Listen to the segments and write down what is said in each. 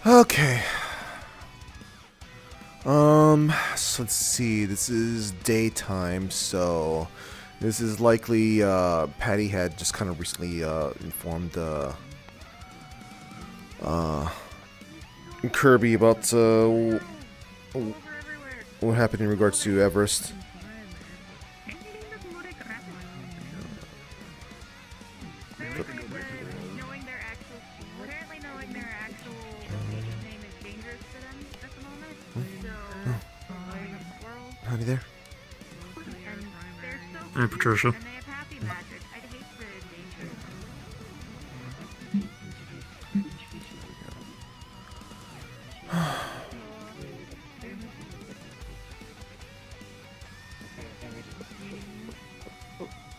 Okay. So let's see. This is daytime, so this is likely Patty had just kind of recently informed Kirby about what happened in regards to Everest. Howdy there. Hey, Patricia.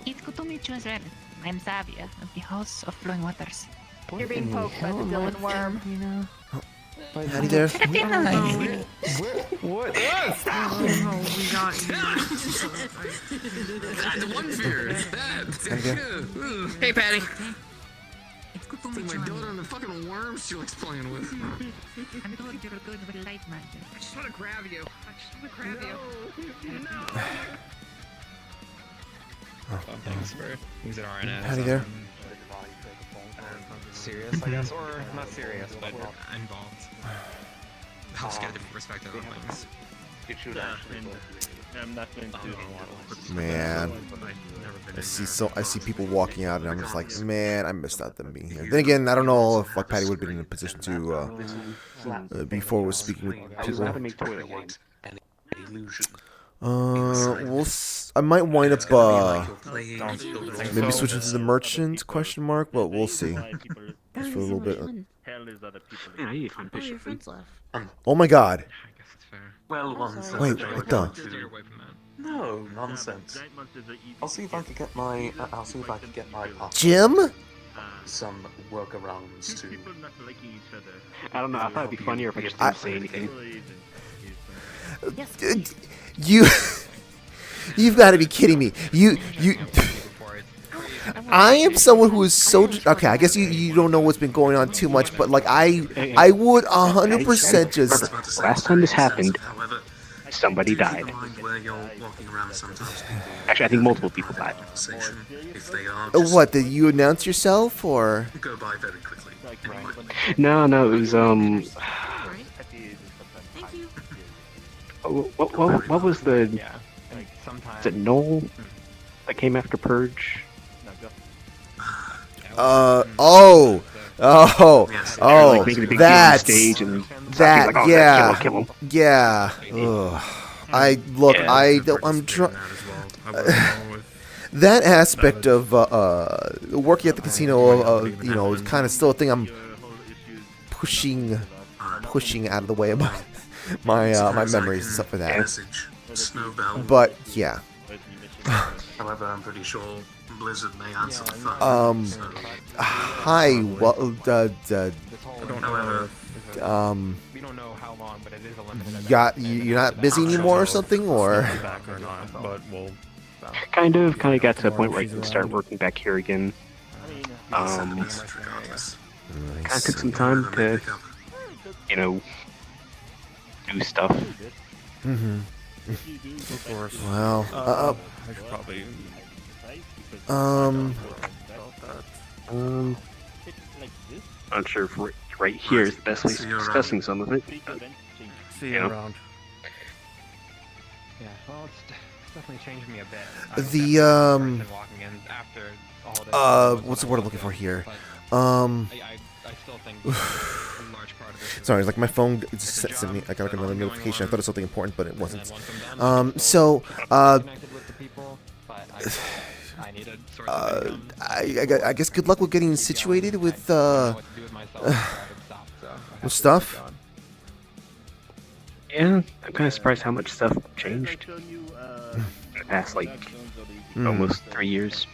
It's good to meet you as well. I'm Xavier of the House of Flowing Waters. You're being poked by the villain worm. You know. Howdy there. What? Stop! The one fear is that. Hey, Patty. It's good to It's meet like you. my daughter and the fucking worms she likes playing with. I'm told you're good with light magic. I just want to grab you. Thanks for using RNS. Howdy there. Serious, I guess, or not serious, but involved. Helps get a different perspective on things. I'm not going to. Man, I see people walking out, and I'm just like, man, I missed out them being here. Then again, I don't know if like Patty would have been in a position to before was speaking with people. I might wind up maybe switching to the merchant ? But we'll see. Just for a little bit. Hell is other people. Man, I need to find Oh, your Bishop. friends left. Oh my God! I guess it's fair. Well, one second. Wait, what the? Steer away from that. No nonsense. I'll see if I can get my. Jim? Some workarounds to. People not liking each other. I don't know. I thought it'd be funnier if I just didn't say anything. You've got to be kidding me. I am someone who is so okay. I guess you don't know what's been going on too much, but like I would 100% just. Last time this happened, However, somebody died. mind where you're walking around sometimes. Actually, I think multiple people died. Conversation, if they are. Just What did you announce yourself or? go by very quickly. Anyway. No, it was Thank you. what was the? Yeah. And sometimes. Is it Noel that came after Purge? Oh, Like making a big deal on stage and that, like, oh, yeah, kill him. yeah. Ugh. I'm trying. That aspect of working at the casino, is kind of still a thing I'm pushing out of the way of my memories and stuff like that. Message. Snowbell. But yeah, However, I'm pretty sure Blizzard may answer the phone. So, hi. Well, However, we don't know how long, but it is a limited. you're not busy anymore or something, or? Back or not, but we'll. Kind of got to a point where I can start working back here again. send a message regardless. Kind of took some time to, do stuff. Mm-hmm. Of course. Well, I should probably. Not sure if right here is the best place for discussing some of it. See you Yeah. around. Yeah, well, it's definitely changed me a bit. The, Walking in after all this, what's the word I'm looking for here? I still think a large part of it is Sorry, like my phone just sent me. I got like another notification. I thought it was something important, but it wasn't. And then once I'm done, So, connected with the people, but I need to sort of I guess good luck with getting situated with what to do with myself before I stop, so I have to stuff. get going. Yeah, I'm kind of surprised how much stuff changed in the past, almost 3 years.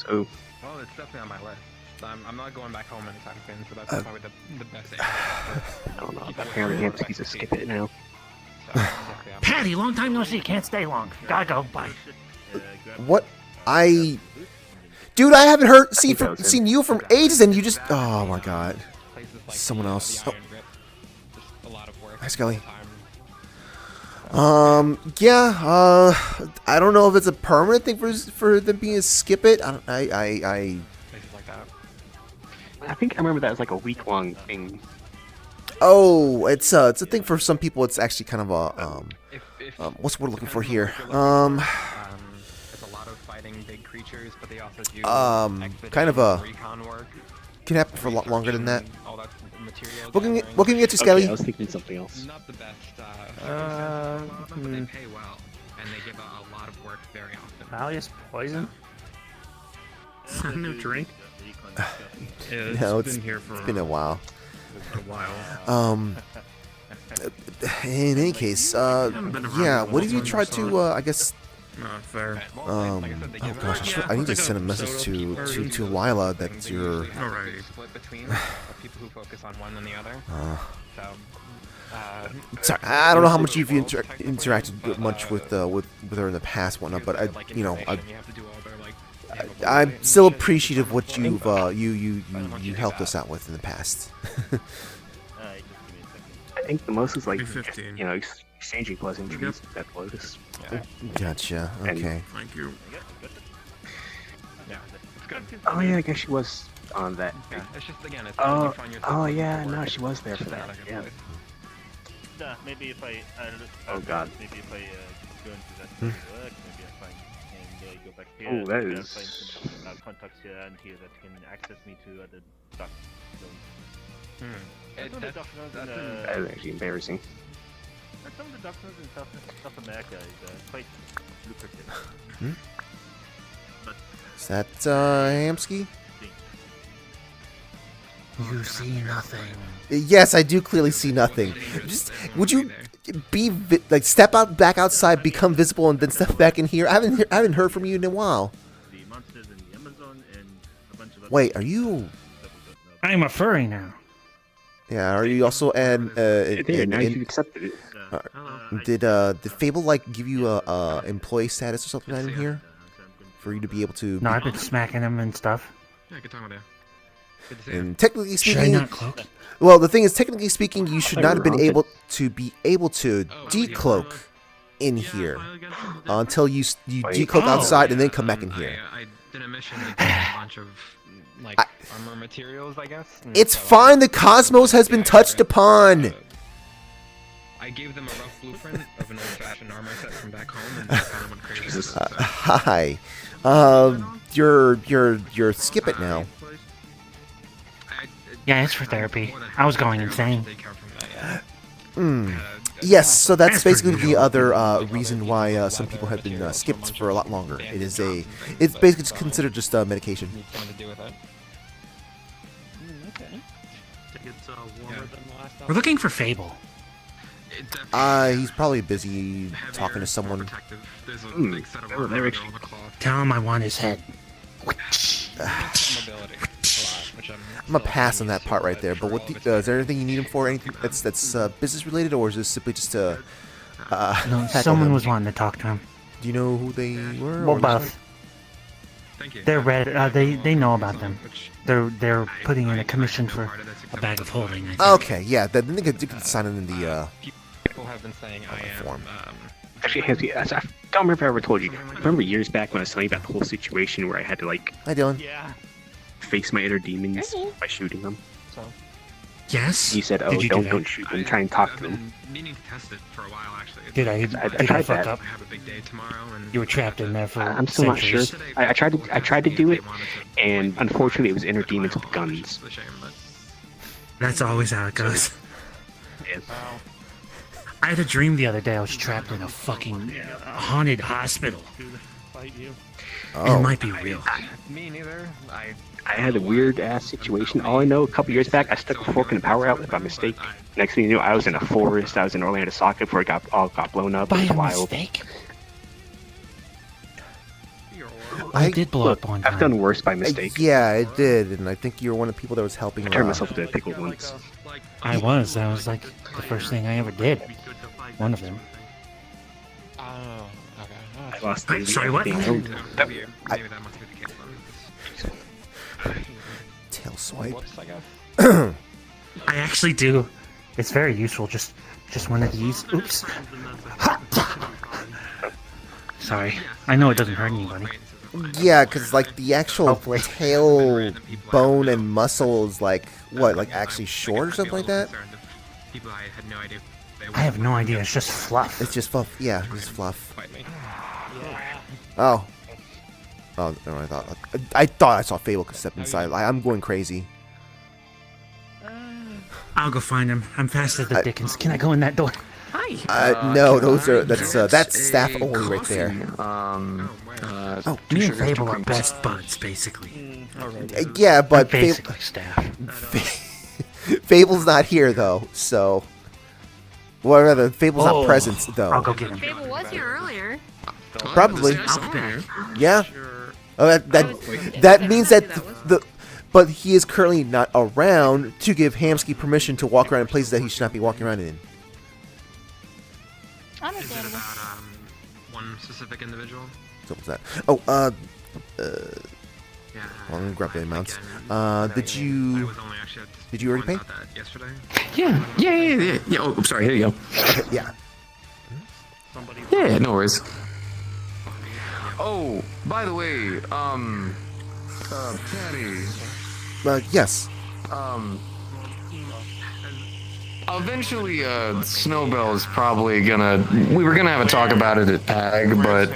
So, Well, it's definitely on my list. I'm not going back home anytime soon, so that's probably the best area. I don't know. Apparently, Hamsky's a skip it now. So, definitely on my Patty, long time no see. Can't stay long. Gotta go. Bye. What Dude, I haven't think that was him. seen you from ages, and you just. Oh my god. Someone else. Oh. Hi, Skelly. Yeah. I don't know if it's a permanent thing for them being a skip it. I think I remember that was like a week-long thing. Oh, it's a thing for some people. It's actually kind of a what's the word we're looking for here? It's a lot of fighting big creatures, but they also do kind of a recon work. can happen for a lot longer than that. All that material What can gathering. you get to, Skelly? Okay, I was thinking something else. Not the best. But they pay well, and they give a lot of work very often. Alias poison? New drink? Yeah, No, it's been here for it's been a while. a while. In any case, yeah. What did you try to? I guess. Not fair. Oh gosh, I need to send a message to Lila that you're. Alright. Split between people who focus on one and the other. Sorry, I don't know how much you've interacted much with her in the past, whatnot, but I'm still appreciative of what you helped us out with in the past. I think the most is like, 15. you know, exchanging pleasantries at Lotus. Gotcha. Okay. Thank you. Yeah, it's good. Oh yeah, I guess she was on that. It's just again, it's Oh yeah, no, she was there for that. Yeah. Maybe if I Oh god. maybe if I go into that work, maybe I find and go back here. Oh, that maybe I is- find some contacts here and here that can access me to other duck zones. Some of the duck zones in, That is actually embarrassing. some of the duck zones in South America is quite lucrative. Is that Hamsky? You see nothing. Yes, I do clearly see nothing. Just would you step back outside, become visible, and then step back in here? I haven't heard from you in a while. The monsters in the Amazon and a bunch of other Wait, are you? I'm a furry now. Yeah, are you also There, now you've accepted it. Did Fable give you a employee status or something in here for you to be able to? No, I've been smacking him and stuff. Yeah, good talking with you. Good to see you. And technically Should I speaking, not cloak? well, the thing is, technically speaking, you should Like not have been Rocket? able to decloak in here until you decloak outside and then come back in here. I did a mission to get a bunch of armor materials, I guess. and It's so, fine. The cosmos has been touched upon. I gave them a rough blueprint of an old-fashioned armor set from back home, and they kind of went crazy. Jesus. with it, so. Hi. You're skip it now. Yeah, it's for therapy. I was going insane. Yes, so that's basically the other reason why some people have been skipped for a lot longer. It's basically just considered just medication. Something to do with it. We're looking for Fable. He's probably busy talking to someone. There's a big set of armor Eric. on the cloth. Tell him I want his head. Mobility a lot, which I'm gonna pass on that part right there. But what is there anything you need him for? Anything that's business related, or is this simply just to? No, heckle someone him? was wanting to talk to him. Do you know who they were? Well, or both. Thank you. They're red. They know about them. They're putting in a commission for a bag of holding. I think. Okay, yeah. Then you can sign it in the. People have been saying I am. form. Actually, Hansi, I don't remember if I ever told you. Remember years back when I was telling you about the whole situation where I had to Hi, Dylan. face my inner demons by shooting them? Yes. You said, "Oh, Did you do don't shoot them. Try and talk I've to them." been meaning to test it for a while, actually. Did I? I Did I tried fuck that. up? I have a big day tomorrow, and You were trapped in there for I'm still not sure. centuries. I tried to do it, and unfortunately, it was inner demons with guns. It's a shame, but That's always how it goes. Yeah. I had a dream the other day. I was trapped in a fucking haunted hospital. It Oh, might be real. me neither. I had a weird ass situation. All I know, a couple years back, I stuck a fork in a power outlet by mistake. Next thing you know, I was in a forest. I was in Orlando Socket before it got blown up. By It was a wild. mistake. I I did blow Look, up one I've done time. worse by mistake. Yeah, it did, and I think you were one of the people that was helping. I turned myself into a pickle once. I was. That was like the first thing I ever did. One of them. Oh, okay. I lost Sorry, what? Maybe that must be the case. Tail swipe. Whoops, I guess. I actually do. It's very useful. Just one of these. Oops. Sorry. I know it doesn't hurt anybody. Yeah, because like the actual Hopefully. tail bone and muscle is like what, like actually short or something like that. People I had no idea. I have no idea. It's just fluff. It's just fluff. Yeah, it's fluff. Fight me. Oh. Oh, no, I thought I saw Fable step inside. I'm going crazy. I'll go find him. I'm fast as the Dickens. Can I go in that door? Hi. No, that's staff only right there. Oh, me and Fable are best buds, basically. Yeah, but Basically, staff. Fable's not here though, so. Well, rather, Fable's not present though. I'll go get him. Fable was here earlier. Probably. I'll be back. Yeah. Oh, that means that but he is currently not around to give Hamsky permission to walk around in places that he should not be walking around in. Is it Understandable. about one specific individual? So what's that? Oh, Yeah. I'm gonna grab the amounts. Again, Did I you was only actually did you already pay? about that yesterday. Yeah. Oh, I'm sorry. Here you go. Okay, yeah. Yeah, no worries. Oh, by the way, Patty. Yes. Eventually, Snowbell is probably gonna. We were gonna have a talk about it at PAG, but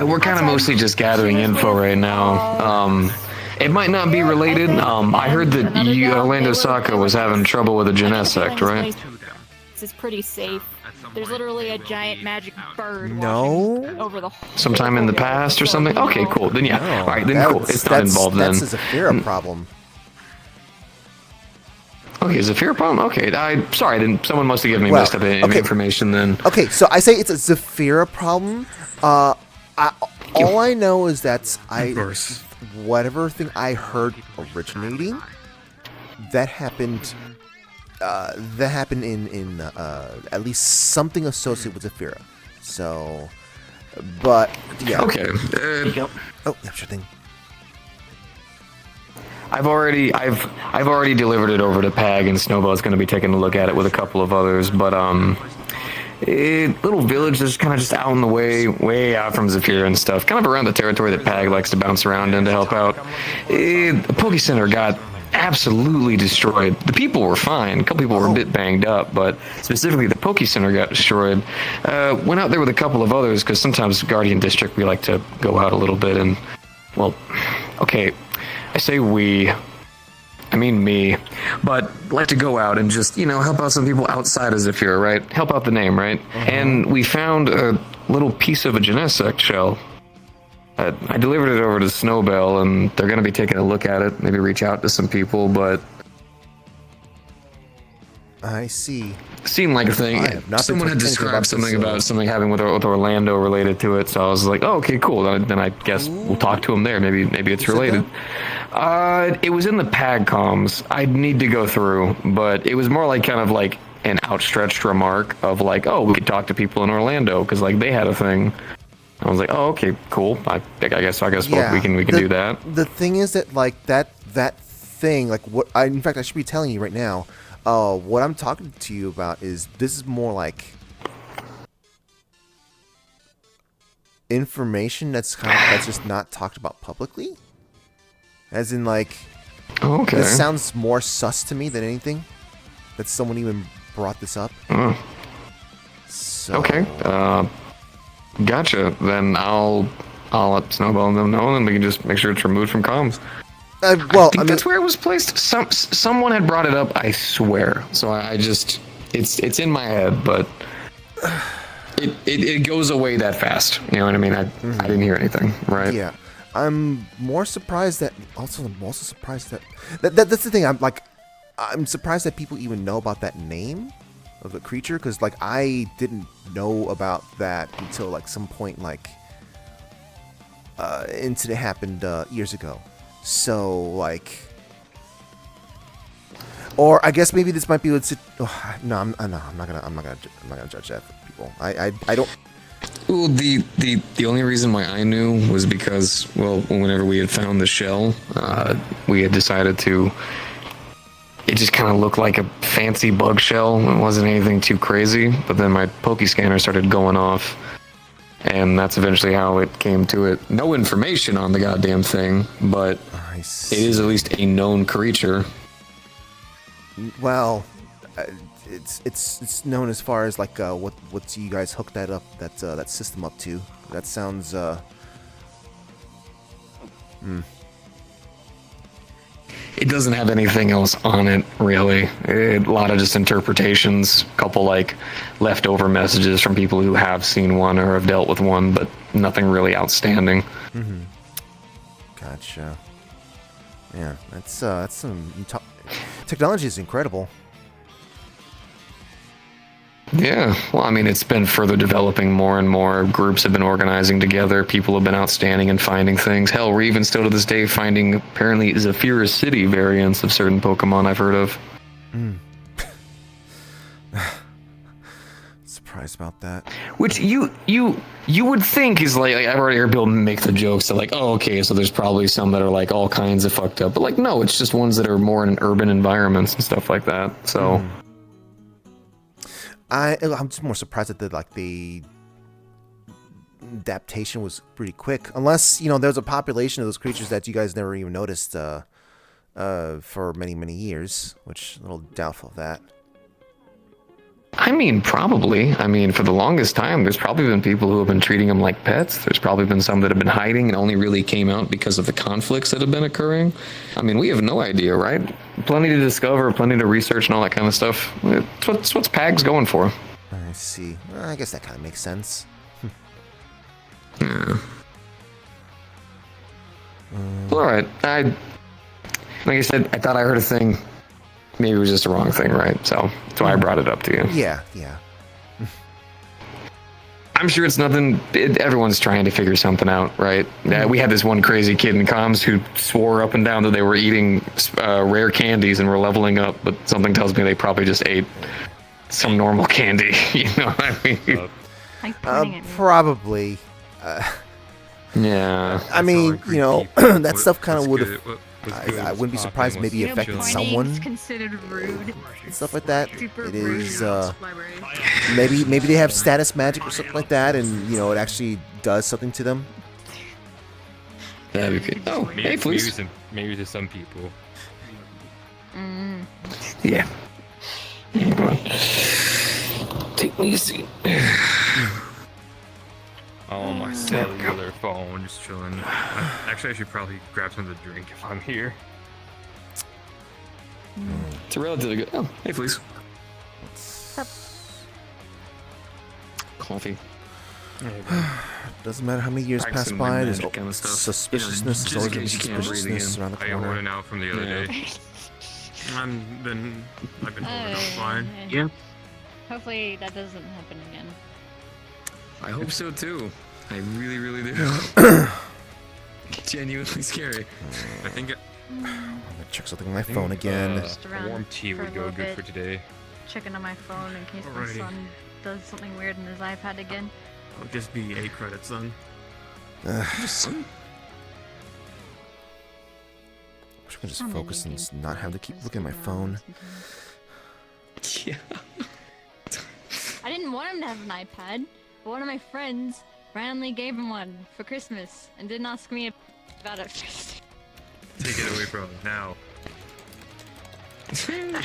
we're kind of mostly just gathering info right now. It might not be related. I heard that Orlando Saka was having trouble with a Genesect, right? This is pretty safe. There's literally a giant magic bird No. over the Sometime in the past or something? Okay, cool. Then yeah. No, Alright, then cool. It's not involved then. That's a Zafira problem. Okay, Zafira problem? Okay, sorry, then someone must have given me Well, messed up okay. information then. Okay, so I say it's a Zafira problem. All I know is that whatever thing I heard originating, that happened in at least something associated with Zafira. So, but yeah. Okay. Oh, yeah, sure thing. I've already delivered it over to Pag, and Snowball's going to be taking a look at it with a couple of others. But little village that's kind of just out in the way out from Zafira and stuff, kind of around the territory that Pag likes to bounce around in to help out. The Poke Center got absolutely destroyed. The people were fine. A couple people were a bit banged up, but specifically the Poke Center got destroyed. Went out there with a couple of others because sometimes Guardian District we like to go out a little bit and, well, okay. I say we, I mean me, but like to go out and just, help out some people outside of Zafira, right? Help out the name, right? And we found a little piece of a Genesect shell. I delivered it over to Snowbell, and they're going to be taking a look at it, maybe reach out to some people, but... I see. Seemed like a thing. Someone had described something about something having with Orlando related to it, so I was like, oh, okay, cool. Then I guess we'll talk to him there. Maybe it's related. It was in the PAG comms. I'd need to go through, but it was more like kind of like an outstretched remark of like, oh, we could talk to people in Orlando because like they had a thing. I was like, oh, okay, cool. I guess Yeah, we can do that. The thing is that like that thing, like what in fact I should be telling you right now. What I'm talking to you about is this is more like information that's just not talked about publicly. As in, like, okay, this sounds more sus to me than anything. That someone even brought this up. So, okay, gotcha. Then I'll let Snowball and them know, and we can just make sure it's removed from comms. Well, I mean, that's where it was placed. Someone had brought it up, I swear. So I just, it's in my head, but it goes away that fast. You know what I mean? I didn't hear anything, right? Yeah, I'm more surprised that. Also, I'm also surprised that that's the thing. I'm surprised that people even know about that name of the creature, because like I didn't know about that until like some point, like incident happened years ago. So like, or I guess maybe this might be what's. No, I'm not gonna judge that for people. I don't. Well, the only reason why I knew was because, well, whenever we had found the shell, we had decided to. It just kind of looked like a fancy bug shell. It wasn't anything too crazy. But then my Poke scanner started going off, and that's eventually how it came to it. No information on the goddamn thing, but it is at least a known creature. Well, it's known as far as like what you guys hooked that system up to. That sounds It doesn't have anything else on it, really. A lot of just interpretations, a couple like leftover messages from people who have seen one or have dealt with one, but nothing really outstanding. Mm-hmm. Gotcha. Yeah, that's some technology is incredible. Yeah, well, I mean, it's been further developing more and more. Groups have been organizing together. People have been outstanding and finding things. Hell, we're even still to this day finding apparently Zephyra City variants of certain Pokemon I've heard of. Surprised about that. Which you would think is like I've already heard people make the jokes that like, oh, okay, so there's probably some that are like all kinds of fucked up, but like no, it's just ones that are more in urban environments and stuff like that. So. I'm just more surprised that the adaptation was pretty quick. Unless, there's a population of those creatures that you guys never even noticed for many, many years, which a little doubtful of that. I mean, probably. I mean, for the longest time, there's probably been people who have been treating them like pets. There's probably been some that have been hiding and only really came out because of the conflicts that have been occurring. I mean, we have no idea, right? Plenty to discover, plenty to research and all that kind of stuff. It's what's PAG's going for. I see. Well, I guess that kind of makes sense. Yeah. Well, all right. Like I said, I thought I heard a thing. Maybe it was just a wrong thing, right? So that's why I brought it up to you. Yeah. I'm sure it's nothing. Everyone's trying to figure something out, right? We had this one crazy kid in comms who swore up and down that they were eating rare candies and were leveling up, but something tells me they probably just ate some normal candy. You know what I mean? Probably. Yeah. I mean, that stuff kind of would have. I wouldn't be surprised maybe affected someone. Considered rude. Stuff like that. Super It rude. is maybe they have status magic or something like that, and it actually does something to them. That'd be good. Oh, hey, please. Maybe to some people. Yeah. Take me a seat. Oh, my cellular phone just chilling. Actually, I should probably grab something to drink if I'm here. It's a relatively good. Oh, hey, please. Coffee. Doesn't matter how many years pass Practicing by, my there's magic kind of stuff. suspiciousness. There's always going to be suspiciousness around the I corner. ordered out from the other day. I've been holding up fine. Yeah. Hopefully that doesn't happen again. I hope so too. I really, really do. Genuinely scary. I think I'm gonna check something on my phone again. a warm tea would go good for today. Checking on my phone in case my Alrighty. son does something weird in his iPad again. I'll just be 8 credits then. Wish I could just focus and not have to keep looking at my phone. Yeah. I didn't want him to have an iPad, but one of my friends randomly gave him one for Christmas and didn't ask me about it first. Take it away from him now.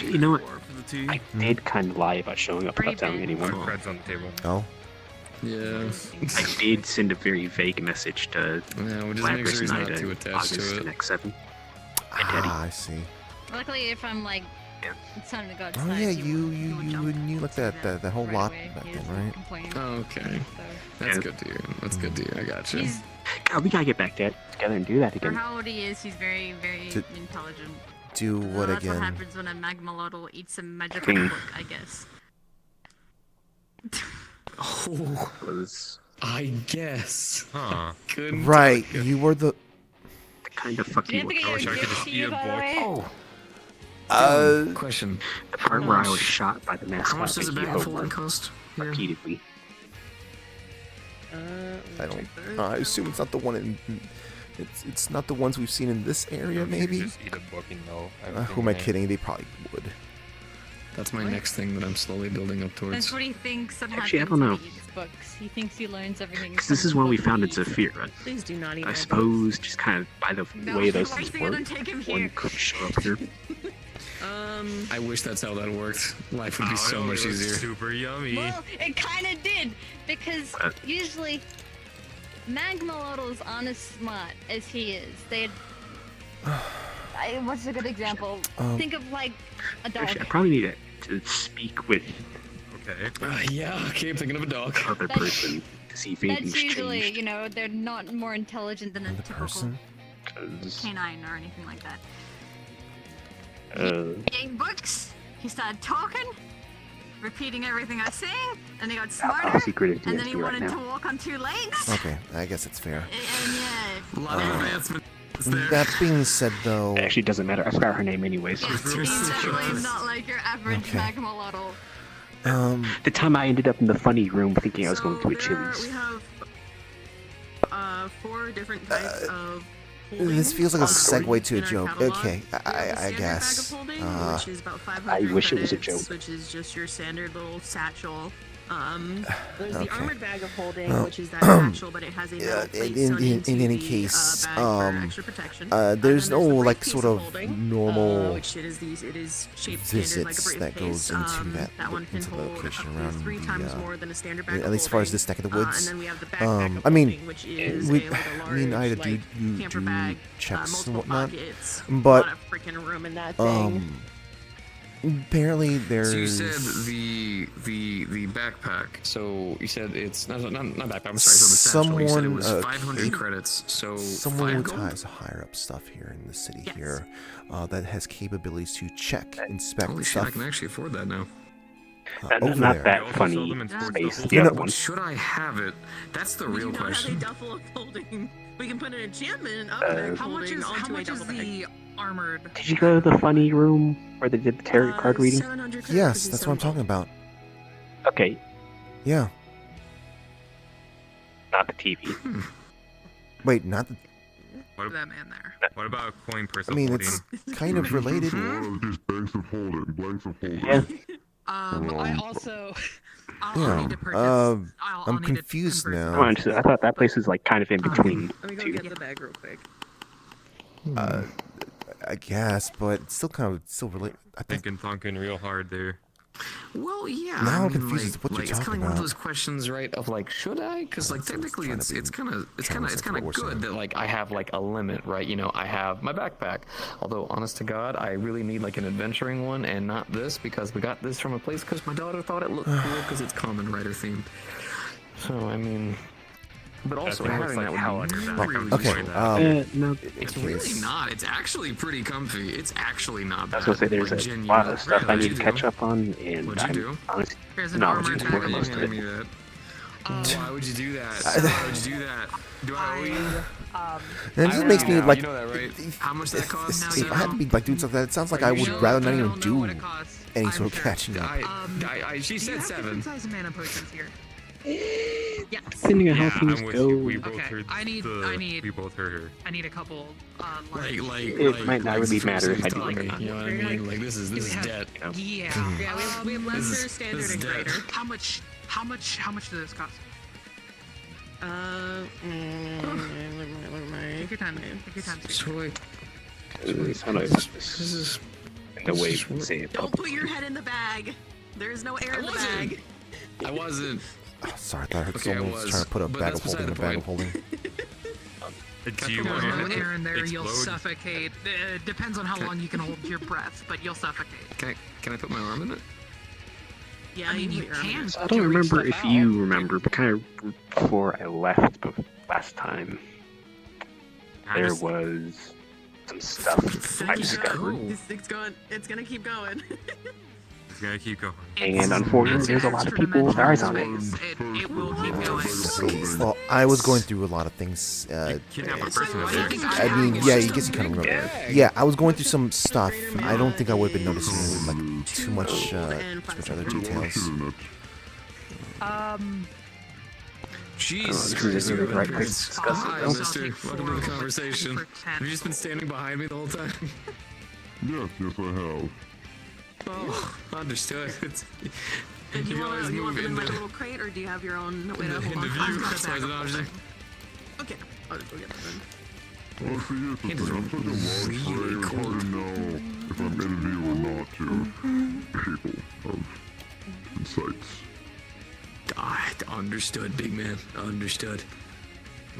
You know what? For the tea. I did kind of lie about showing up without telling anyone. Creds on the table. Oh? Yeah. I did send a very vague message to Yeah, we'll just make sure he's Night not too and attached August to and it. X7. Ah, I see. Luckily, if I'm like, it's time to go outside. Oh yeah, he would jump you like that whole right lot away. back He then, doesn't right? complain. Oh, okay. So, That's good to hear. That's good to hear. I got you. he's, God, we gotta get back together and do that for again. how old he is, he's very, very To- intelligent. Do what That's again? what happens when a magmalotl eats a magical King. book, I guess. Oh, Was I guess. Huh. Couldn't Right, tell you were the. the kind of Do you fucking have to get I wish your I could gift just to eat you, a by the book. way? Oh. Question. the part where I was shot by the How mascot much does a that bag he of holding over cost? Here? repeatedly. I don't. I assume it's not the one in. It's not the ones we've seen in this area, maybe. Just eat a book and know Who am I kidding? They probably would. That's my next thing that I'm slowly building up That's towards. what he thinks that Actually, I happens don't when know. he eats books. He thinks he learns everything. Because this is one we found in Zafira. Please do not eat I my suppose, just kind of by the way those why things is he gonna work, take him one here? could show up here. I wish that's how that worked. Life would be Oh, so it much was easier. Super yummy. Well, it kind of did, because usually Magmalotls aren't as smart as he is. They'd. What's a good example? Think of like a dog. Actually, I probably need to speak with Okay. Yeah, okay, I'm thinking of a dog. other person to see if anything's That's usually, changed. you know, they're not more intelligent than a Another typical person. canine or anything like that. Uh, He ate books. He started talking, repeating everything I was saying, and he got how smarter. secretive And do then you he have to be wanted right to now? walk on two legs. Okay, I guess it's fair. And yeah, A lot of advancement there. That being said, though, It actually doesn't matter. I forgot her name anyways. he's definitely not like your average Okay. Magmalotl. The time I ended up in the funny room thinking I was going to a We Chili's. have 4 different types of. this feels like a holdings segue to a in our joke. catalog. Okay, We have the I standard guess. Bag of holding, which is about 500 I wish it was a credits, joke. Which is just your standard little satchel. There's Okay. the armored bag of holding, Well, which is that satchel, but it has a metal plate sewn into in any the, case, bag for extra protection. there's And then no the like briefcase sort of holding, normal which it is shaped standard like a visits that briefcase. goes into that one can into the hold location up to around 3 times the, more than a standard bag at of least as far as holding. this neck of the And woods. then we have the backpack of I mean, holding, which is we, like a I mean, I large, do like, you camper do bag, checks and multiple whatnot, pockets, but a lot of freaking room in that thing. apparently there's. So you said the backpack. So you said it's not backpack. I'm sorry. So the satchel. You said it was Someone, 500 credits. So Someone 5 with gold? ties higher up stuff here in the city here that has capabilities to check, inspect Holy shit! stuff I can actually afford that now. over Not there. that also funny sold them in sports space. duffels. The No, other no, one. Should I have it? That's the We real do not have a question. duffel of holding. We can put an enchantment of Uh, that How holding onto a duffel bag. the armored? Did you go to the funny room where they did the tarot card reading? 700 credits, Yes, which is that's what I'm 7 talking gold. about. Okay, Yeah. not the TV. Wait, not the. What, That man there. what about a coin purse I mean, holding? it's kind of related. Just banks of holding, blanks of holding. Yeah. I also. I'll Yeah. need to purchase. I'll I'm need to confused convert now. No, I thought that place was like kind of in between. Let me go two. get the bag real quick. I guess, but it's still kind of still related. I think. Thinking real hard there. Well, yeah. Now I I'm mean, confused as like, to what you're it's kind talking of one of about. those questions, right? Of like, should I? Because like So it's technically, trying to it's be kind of translated what we're saying. good that like I have like a limit, right? You know, I have my backpack. Although, honest to God, I really need like an adventuring one and not this because we got this from a place because my daughter thought it looked cool because it's Common Rider themed. So I mean, but also thing having looks that like hell would on be your back. really Okay. useful. No, It's Okay, really s- not. It's actually pretty comfy. It's actually not I bad. was gonna say there's Like, a genuinely. lot of stuff I What'd need you to catch do? up on, and What'd you do? I'm honestly Here's an not armored looking bag forward of to most You of hand it. me that. Why would you do that? Why would you do that? Do I owe you? And it just makes me like. You know that, right? How much that costs? If I had to be like doing something like that, it sounds like I would rather not even do any sort of catching up. She Do you said have 7. different size mana potions here? Yes. Depending on how Yeah, things I'm with go, you. We both Okay, heard I need- we both heard her. I need a couple. it might not really matter if I do it or not. You know what I mean? Like this is debt. Yeah. Yeah, we have This lesser, is- standard, this is and dead. greater. How much do those cost? Take your time. Take your time. So like, This is the way we say it. Don't put your head in the bag. There's no air in the wasn't. bag. I wasn't. Oh, sorry, I thought I heard Okay, I someone was was, trying to put a but bag that's of holding in a beside the bag of holding. Do you There's want no it air in there. to You'll explode? suffocate. Depends on how long you can hold your breath, but you'll suffocate. Can I put my arm in it? Yeah, I mean, you put your arm in can. it. I don't remember if you remember, but kind of before I left last time, there was some stuff I discovered. This thing's going. It's gonna keep going. It's gonna keep going. And unfortunately, there's a lot of people with eyes on it. It will keep going. Well, I was going through a lot of things. Kidnap a person over there. I mean, yeah, I guess you kind of remember. Yeah, I was going through some stuff. I don't think I would have been noticing like too much other details. Jeez, this is the right place to discuss it, Hi, though. mister. Welcome to the conversation. Have you just been standing behind me the whole time? Yes, I have. Oh, understood. And You you always want move them in like a into little crate, or do you have your own way to the hold on? view as far as an option. Okay, I'll just go get them then. Well, see, here's the thing. I'm such a large really player, it's hard to know if I'm in view or not to people of insights. Understood, big man. Understood.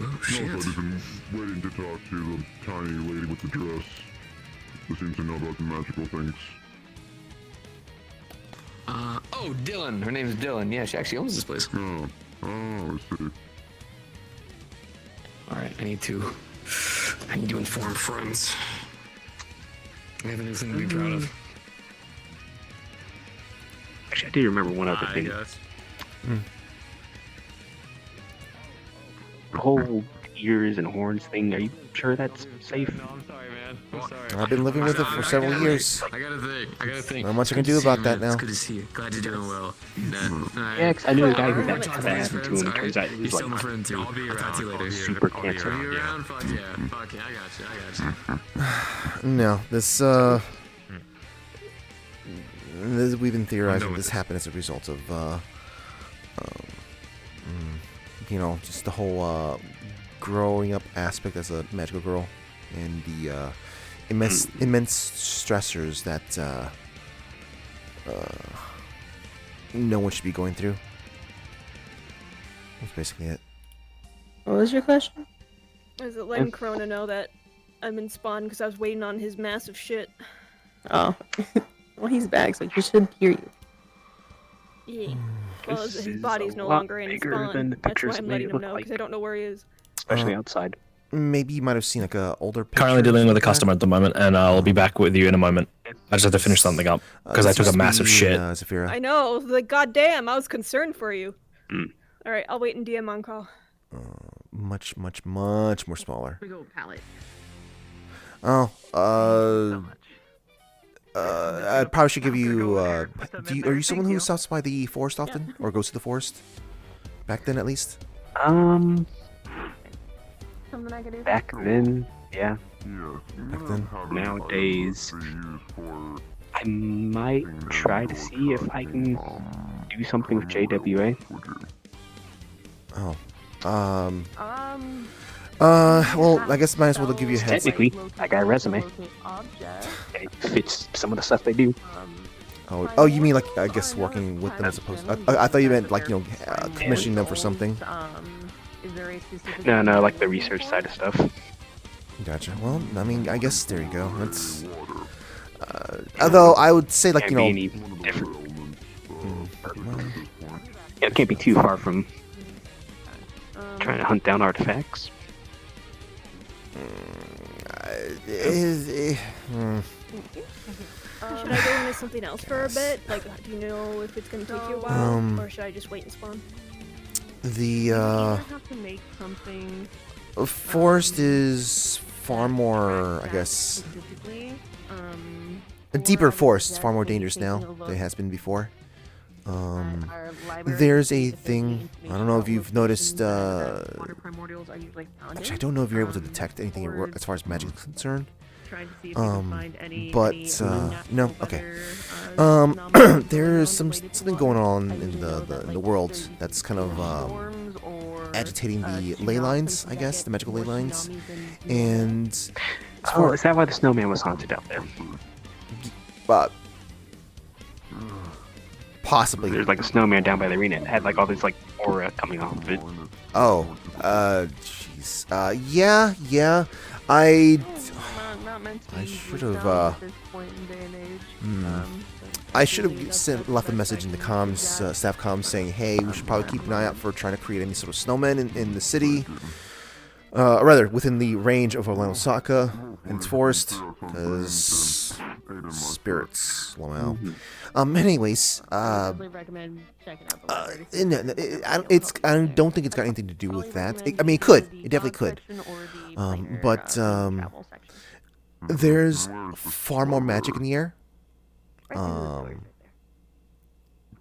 Oh, shit. No, I've been waiting to talk to the tiny lady with the dress. Who seems to know about the magical things. Oh, Dylan. Her name is Dylan. Yeah, she actually owns this place. Oh, I see. Alright, I need to inform friends. I have a new thing to be proud of. Actually, I do remember one other thing. The whole ears and horns thing, are you sure that's safe? No, I'm sorry, man. I'm sorry. I've been living with it for several years. I gotta think. Not much I can do about that now. It's good to see you. Glad you're doing well. Yeah, 'cause I knew a guy who got that happened to him. Alright? Turns out he You're was still my like friend too. I'll talk to you later. super cancer. Are you around? Fuck yeah. Fuck yeah. I got you. No, this we've been theorizing this happened as a result of just the whole growing up aspect as a magical girl and the immense stressors that no one should be going through. That's basically it. What was your question? Is it letting Corona know that I'm in spawn because I was waiting on his massive shit? Oh. Well, he's back, so he should hear you. Yeah. Well, This his is body's a no lot longer in bigger spawn. than the That's why pictures I'm made letting it him look know because like. I don't know where he is. Especially outside. Maybe you might have seen like a older picture. Currently dealing with a customer at the moment, and I'll be back with you in a moment. I just have to finish something up because I took a massive shit. I know. Like, goddamn, I was concerned for you. All right, I'll wait in DM on call. Much more smaller. We go pallet. Oh, I probably should give you. Are you someone who stops by the forest often, or goes to the forest? Back then, at least. Back then, yeah. Back then. Nowadays, I might try to see if I can do something with JWA. Oh. Well, I guess might as well give you a heads. Technically, I got a resume. It fits some of the stuff they do. Oh, you mean like I guess working with them as opposed? I thought you meant like commissioning them for something. No, like the research side of stuff. Gotcha. Well, I mean, I guess there you go. That's. Although I would say like Can't be any different. Yeah, it can't be too far from trying to hunt down artifacts. Should I go into something else for a bit? Like, do you know if it's gonna take you a while, or should I just wait and spawn? The have to make something. forest is far more, I guess. A deeper forest is far more dangerous now than it has been before. There's a thing. I don't know if you've noticed. Actually, I don't know if you're able to detect anything as far as magic is concerned. But no, okay. There's something going on in the world that's kind of agitating the ley lines, I guess, the magical ley lines, and is that why the snowman was haunted out there? Possibly. There's like a snowman down by the arena. It had like all this like aura coming off of it. Oh, jeez. Yeah. I should have. I should have left a message in the comms, staff comms, saying, "Hey, we should probably keep an eye out for trying to create any sort of snowmen in the city, or rather, within the range of Orlando Saka and its forest, because spirits, wow." Anyways, I don't think it's got anything to do with that. I mean, it could. It definitely could. But there's far more magic in the air.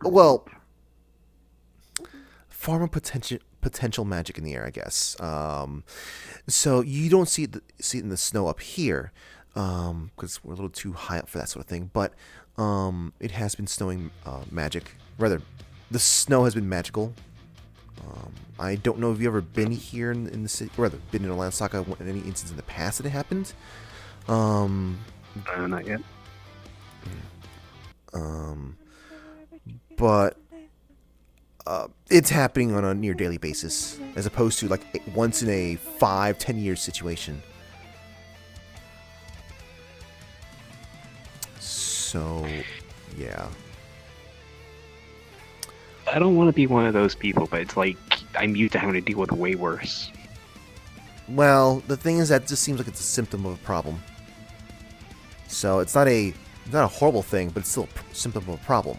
Well, far more potential magic in the air, I guess. So you don't see it in the snow up here, because we're a little too high up for that sort of thing. But it has been snowing magic. Rather, the snow has been magical. I don't know if you've ever been here in the city, or rather, been in Orlando Saka in any instance in the past that it happened. Not yet. But it's happening on a near daily basis, as opposed to like once in a 5-10 year situation. So, yeah. I don't want to be one of those people, but it's like I'm used to having to deal with way worse. Well, the thing is that it just seems like it's a symptom of a problem. So it's not a horrible thing, but it's still a symptom of a problem.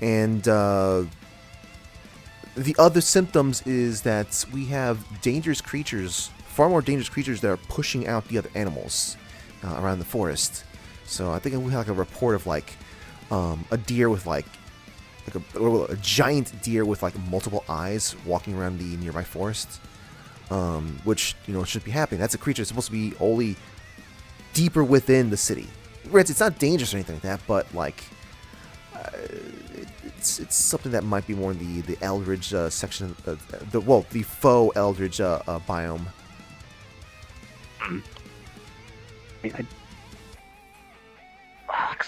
And the other symptoms is that we have dangerous creatures, far more dangerous creatures that are pushing out the other animals around the forest. So I think we have like a report of like a deer with like a giant deer with like multiple eyes walking around the nearby forest, which should be happening. That's a creature that's supposed to be only deeper within the city. Granted, it's not dangerous or anything like that, but like it's something that might be more in the eldritch section, the faux eldritch biome.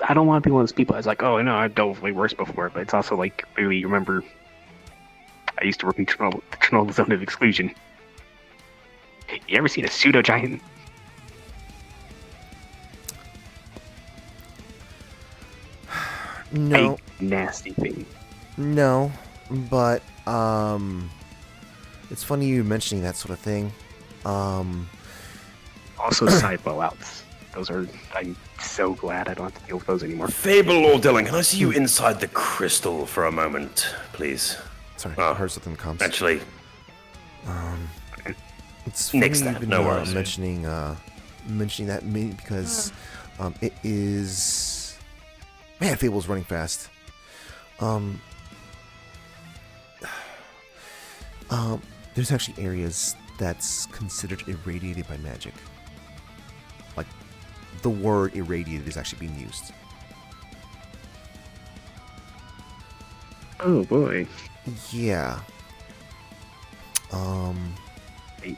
I don't want to be one of those people that's like, oh, no, I've dealt with way worse before, but it's also like, really, remember, I used to work in Chernobyl Zone of Exclusion. You ever seen a pseudo-giant? No. A nasty thing. No, but it's funny you mentioning that sort of thing. Also, side blowouts. Those are. I'm so glad I don't have to deal with those anymore. Fable Lord Dilling, can I see you inside the crystal for a moment, please? Sorry, I heard something comes. Actually, it's funny nix you've that. been No worries. mentioning that mainly because it is. Man, Fable's running fast. There's actually areas that's considered irradiated by magic. Like, the word irradiated is actually being used. Oh boy. Yeah. Wait.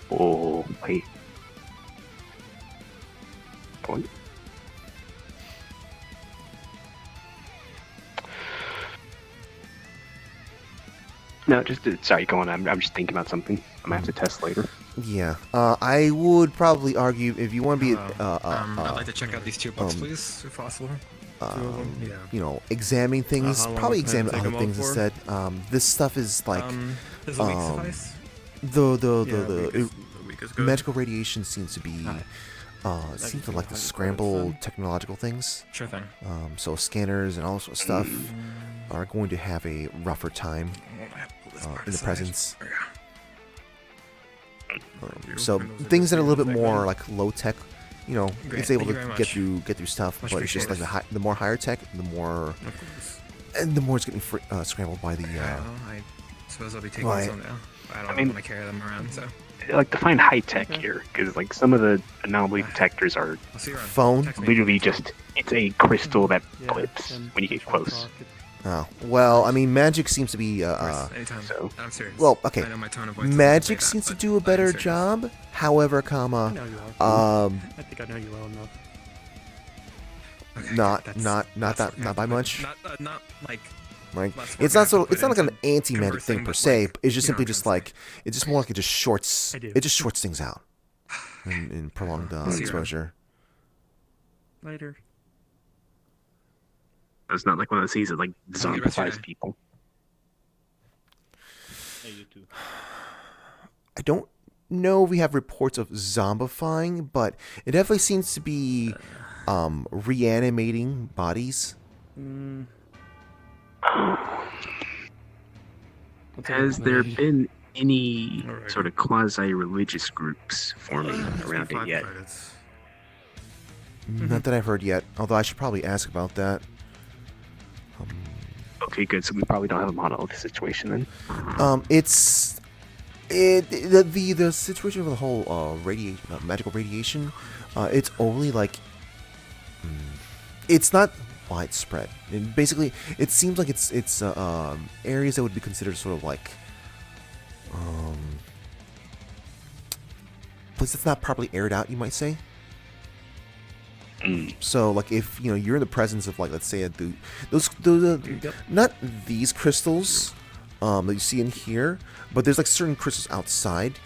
Oh, wait. What? No, just sorry. Go on. I'm just thinking about something. I'm gonna have to test later. Yeah. I would probably argue if you want to be. I'd like to check out these 2 books, please, if possible. 2 of them. Yeah. Examining things. How long Probably would that examine take other them things all for? instead. This stuff is like. Does a week suffice? The week is good. magical radiation seems to be. Seems to like to scramble technological things. Sure thing. So scanners and all sorts of stuff are going to have a rougher time in the presence. So things that are a little bit more like low tech, it's able to get through stuff. But it's just like the more higher tech, the more it's getting scrambled by the. I suppose I'll be taking some now. I don't want to carry them around, so. Like, define high tech here, because like some of the anomaly detectors are phone. Literally just it's a crystal that blips when you get close. Oh well, I mean, magic seems to be. So. I'm serious. Well, okay. I know my tone of voice Magic seems to do a better job. However, I think I know you well enough. Okay, not by much. Not like. Like it's not like an anti-magic thing per se. It's just simply just like it's just more like it just shorts things out in prolonged exposure. Later. It's not like one of those things that like zombifies people. Hey, you too. I don't know if we have reports of zombifying, but it definitely seems to be reanimating bodies. Has there been any sort of quasi-religious groups forming around it yet? Not that I've heard yet, although I should probably ask about that. Okay, good. So we probably don't have a monolith situation then. The situation with the whole magical radiation, it's only like it's not widespread. And basically, it seems like it's areas that would be considered sort of like place that's not properly aired out, you might say. So, like, if you're in the presence of, like, let's say those not these crystals that you see in here, but there's like certain crystals outside.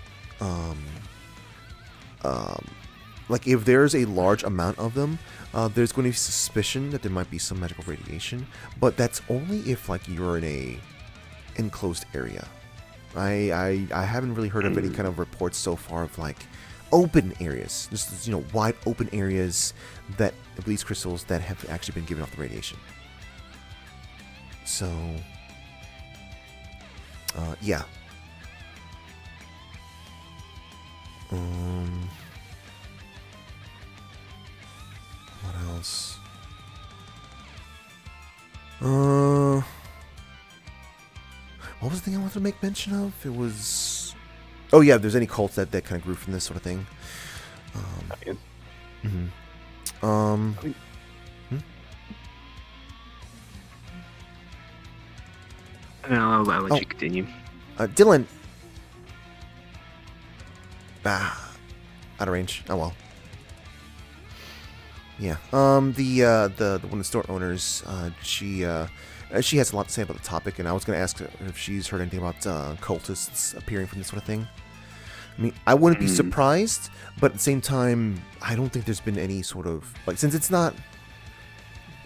Like if there's a large amount of them, there's going to be suspicion that there might be some magical radiation, but that's only if like you're in a enclosed area. I haven't really heard of any kind of reports so far of like open areas, just wide open areas that of these crystals that have actually been giving off the radiation. So, yeah. What else? What was the thing I wanted to make mention of? It was... Oh yeah, if there's any cults that kind of grew from this sort of thing. No, I'll let you continue. Dylan. Out of range. Oh well. Yeah. The one of the store owners, she has a lot to say about the topic, and I was going to ask her if she's heard anything about cultists appearing from this sort of thing. I mean, I wouldn't be surprised, but at the same time, I don't think there's been any sort of like, since it's not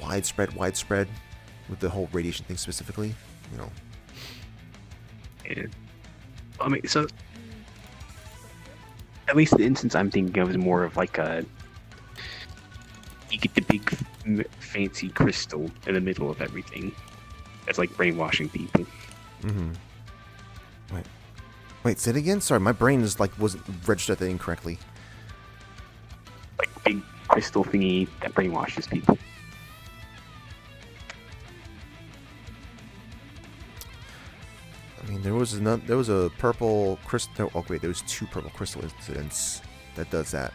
widespread with the whole radiation thing specifically, Yeah. I mean, so at least the instance I'm thinking of is more of like you get the big fancy crystal in the middle of everything. That's like brainwashing people. Wait, say it again? Sorry, my brain is like wasn't registered that incorrectly. Like big crystal thingy that brainwashes people. I mean, there was a purple crystal. Oh wait, there was 2 purple crystal incidents that does that.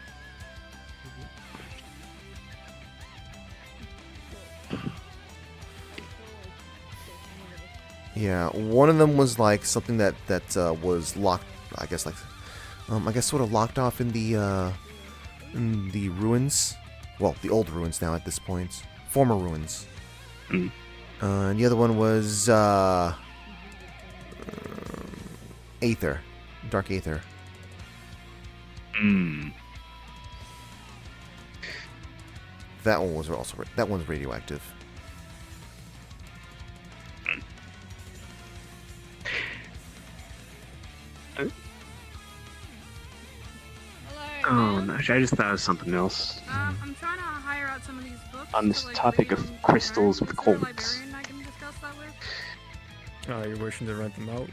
Yeah, one of them was like something that was locked. I guess sort of locked off in the ruins. Well, the old ruins now at this point, former ruins. And the other one was Aether, Dark Aether. That one was that one's radioactive. Oh no, I just thought of something else. I'm trying to hire out some of these books. On this topic of crystals with cults. You're wishing to rent them out?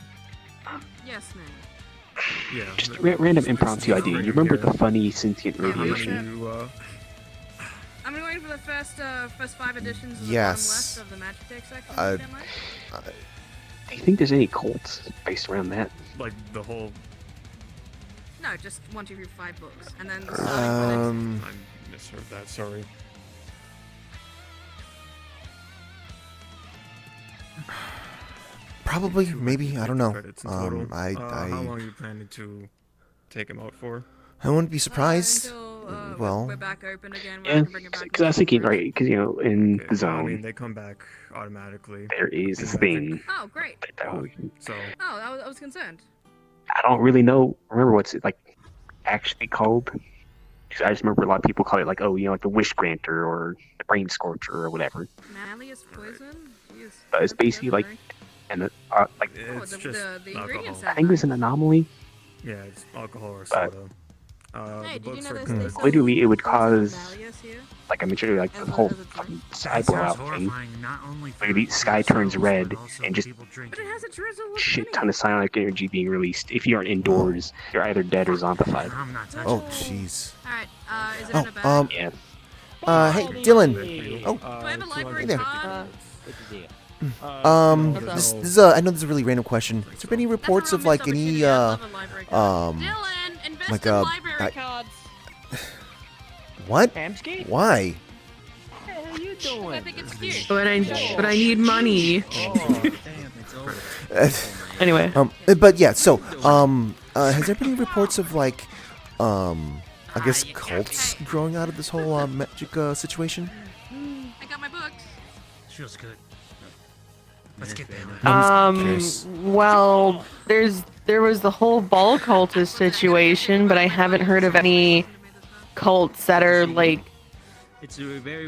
Yes, man. Yeah. Just random impromptu idea. You remember the funny sentient radiation? I'm going for the first 5 editions of Yes. the bottom left of the Magic Deck section. Do you think there's any cults based around that? Like the whole... No, just 1, 2, 3, 5 books, and then I misheard that. Sorry. Probably, maybe, I don't know. How long are you planning to take him out for? I wouldn't be surprised. Well, we're back open again. Yeah, because I was thinking, right, because in the zone, I mean, they come back automatically. There is this thing. Oh, great. So. Oh, I was concerned. I don't really remember what's it like actually called. I just remember a lot of people call it like, like the Wish Granter or the Brain Scorcher or whatever. Malleus poison? Jeez. But it's basically like, like it's just the ingredients. I think it was an anomaly. Yeah, it's alcohol or soda. Hey, the books are good. Literally, it would cause, like I mentioned, like the whole fucking sky blowout thing. Literally, the sky turns red and just shit ton of psionic energy being released. If you aren't indoors, you're either dead or zombified. Oh, jeez. Alright, is it in a bag? Yeah. Hey, Dylan. Do I have a library hey there. card? This is I know this is a really random question. Has there been any reports of like any like what? Why? But I need money. Anyway. But yeah, so has there been any reports of like I guess cults growing out of this whole magic situation? I got my books. Feels good. Let's get there. Well, there was the whole ball cultist situation, but I haven't heard of any cults that are like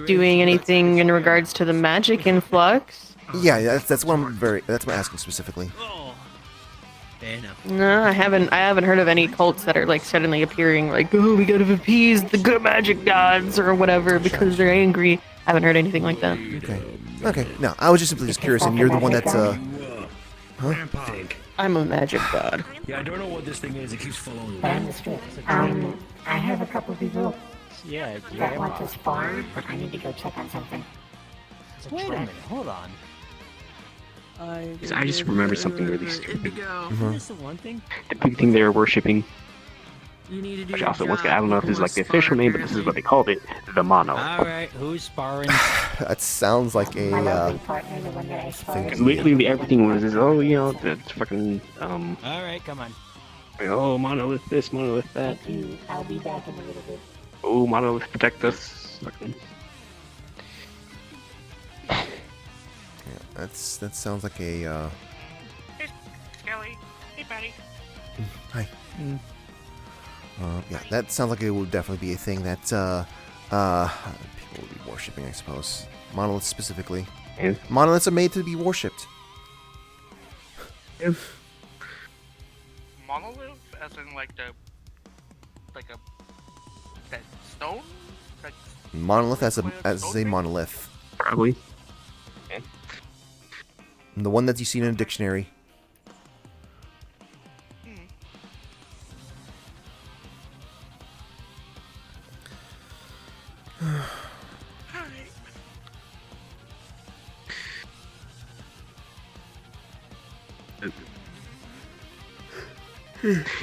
doing anything in regards to the magic influx. Yeah, that's what I'm asking specifically. No, I haven't heard of any cults that are like suddenly appearing like, oh, we gotta appease the good magic gods or whatever because they're angry. I haven't heard anything like that. Okay. No, I was just simply curious, and you're the one that's huh? I'm a magic god. Yeah, I don't know what this thing is. It keeps following me. Down the street. I have a couple people that want to spawn, but I need to go check on something. Wait a minute, hold on. I just remember something really stupid. That's the one thing. The big thing they were worshipping. Which also, once again, I don't know if this is like the official name, but this is what they called it, the mono. Alright, who's sparring? That sounds like a Because literally everything was just, oh, you know, it's fucking, Alright, come on. oh, monolith this, monolith that. I'll be back in a little bit. Oh, monolith protect us. Fucking. that sounds like a Hey, Skelly. Hey, buddy. Hi. Yeah, that sounds like it would definitely be a thing that people would be worshipping, I suppose. Monoliths specifically. Yeah. Monoliths are made to be worshipped. Yeah. Monolith, as in like that stone? Monolith as a monolith. Probably. The one that you see in a dictionary.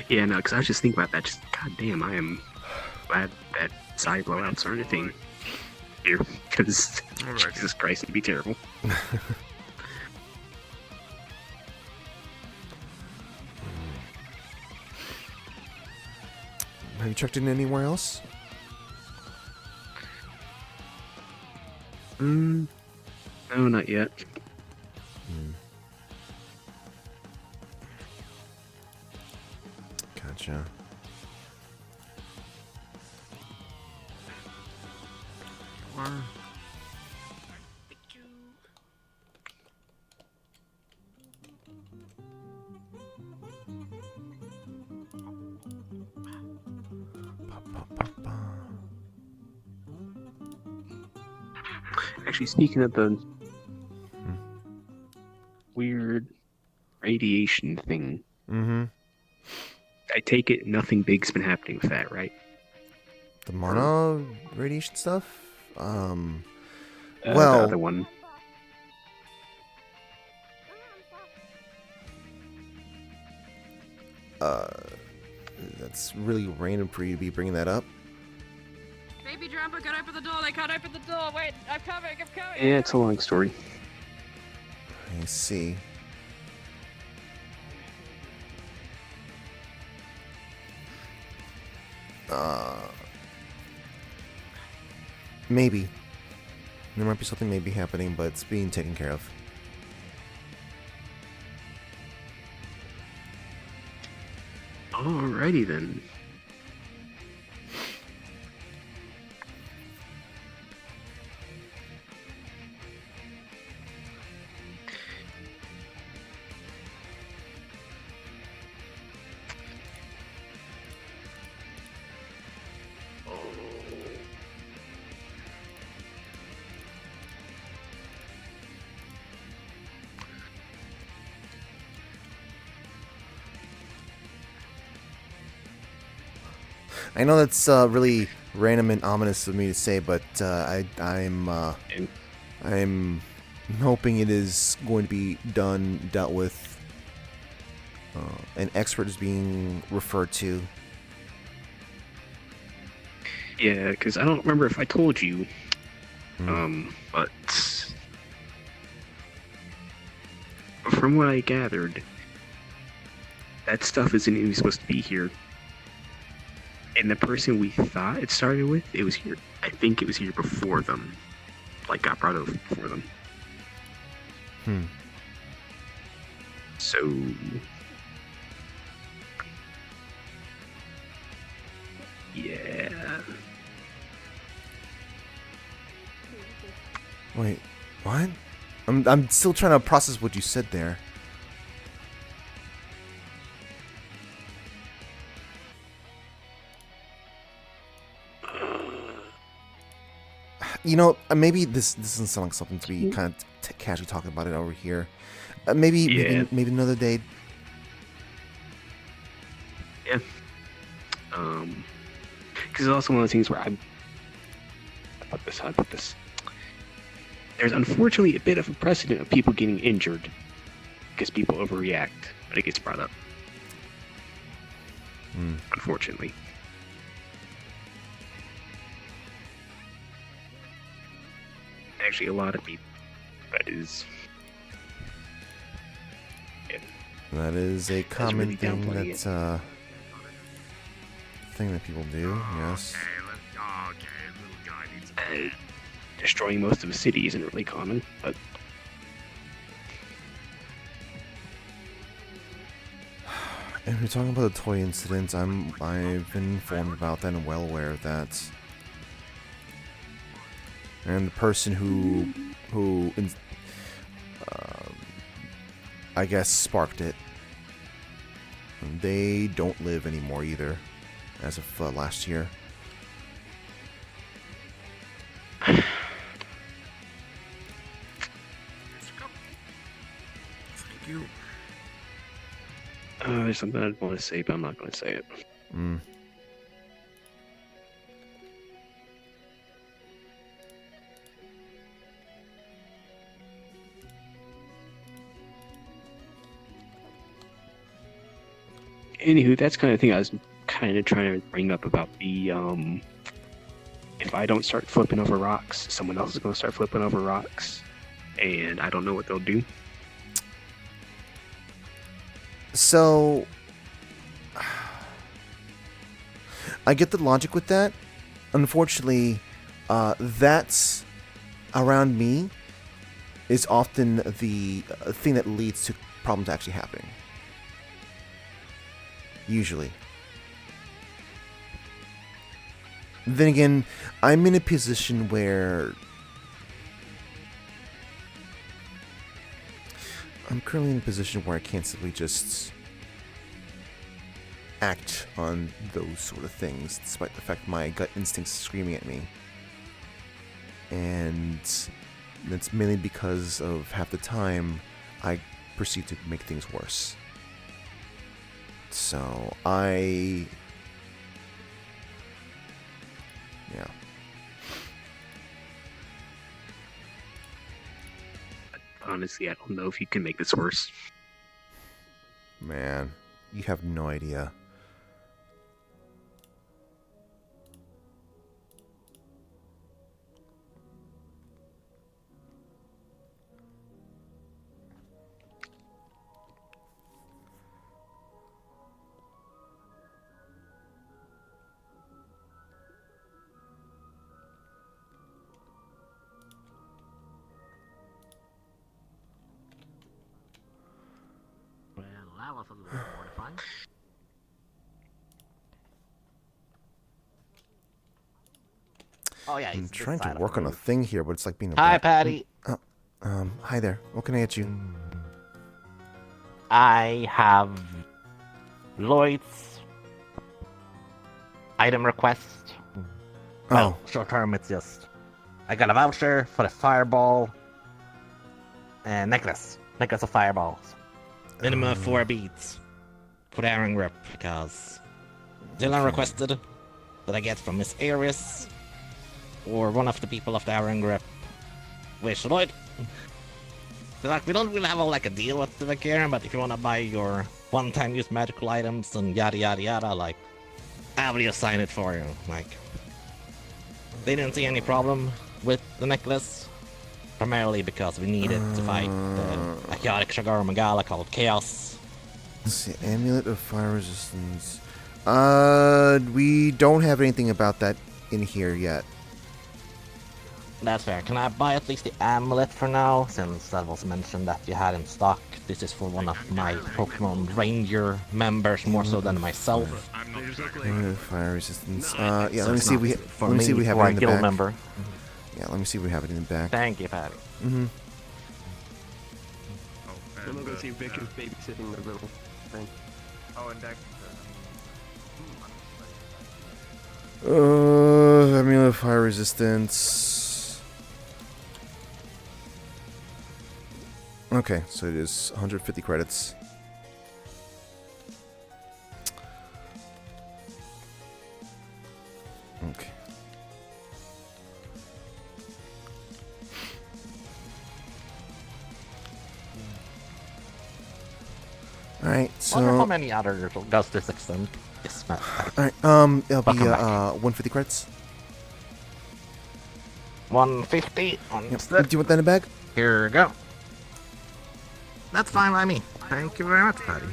Yeah, no, because I was just thinking about that. Just, goddamn, I am glad that side blowouts or anything here, because Jesus Christ, it'd be terrible. Have you checked in anywhere else? No, not yet. Gotcha. Actually, speaking of the weird radiation thing, I take it nothing big's been happening with that, right? The mono radiation stuff? The Well, other one. That's really random for you to be bringing that up. Baby Drummer, got open the door. They can't open the door. Wait, I'm coming. Yeah, it's a long story. I see. Maybe. There might be something maybe happening, but it's being taken care of. Alrighty then. I know that's really random and ominous of me to say, but I'm I'm hoping it is going to be dealt with. An expert is being referred to. Yeah, because I don't remember if I told you, but from what I gathered, that stuff isn't even supposed to be here. And the person we thought it started with, it was here. I think it was here before them. Like, got brought over before them. So... yeah. Wait, what? I'm still trying to process what you said there. You know, maybe this doesn't sound like something to be kind of casually talking about it over here. Maybe another day. Yeah. Because it's also one of those things where I put this. There's unfortunately a bit of a precedent of people getting injured because people overreact when it gets brought up. Unfortunately. Actually, a lot of people. That is. Yeah. That is a common really thing downplaying that people do. Yes. Destroying most of a city isn't really common, but if you're talking about the toy incident, I've been informed about that and well aware of that. And the person who I guess sparked it, they don't live anymore either, as of last year. Thank you. There's something I'd want to say, but I'm not going to say it. Anywho, that's kind of thing I was kind of trying to bring up about the, if I don't start flipping over rocks, someone else is going to start flipping over rocks, and I don't know what they'll do. So, I get the logic with that. Unfortunately, that's around me is often the thing that leads to problems actually happening. Usually. Then again, I'm in a position where I'm currently in a position where I can't simply just act on those sort of things, despite the fact my gut instinct's screaming at me. And that's mainly because of half the time I proceed to make things worse. So yeah. Honestly, I don't know if you can make this worse. Man, you have no idea. That was a little mortifying. Oh yeah, I'm trying to work on a thing here, but it's like being a Hi, brat. Patty. Hi there. What can I get you? I have Lloyd's item request. Well, short term, it's just I got a voucher for the fireball and necklace of fireballs. Minimum 4 beads for the iron grip, because Dylan requested that I get from Miss Aries or one of the people of the iron grip. Wish Lloyd. So like, we don't really have like a deal with the Wiccarium, but if you want to buy your one-time use magical items and yada yada yada, like, I will just sign it for you. Like, they didn't see any problem with the necklace, primarily because we needed to fight the chaotic Shagaru Magala called Chaos. Let's see, amulet of fire resistance. We don't have anything about that in here yet. That's fair. Can I buy at least the amulet for now, since that was mentioned that you had in stock? This is for one of my Pokemon Ranger members, more so than myself. Amulet of fire resistance. Yeah, So let me it's see. not We for let me see. me, We have for it a in the guild back. member. Yeah, let me see. We have it in the back. Thank you, Patty. Mm-hmm. I'm gonna go see Vic is babysitting the little thing. Oh, and Dex. Amulet of fire resistance. Okay, so it is 150 credits. Okay. Alright, so... Wonder how many others does this extend? Yes, Matt. Alright, it'll be, Welcome back. 150 credits. 150 on Yep. Do you want that in a bag? Here we go. That's fine by me. Thank you very much, Patty.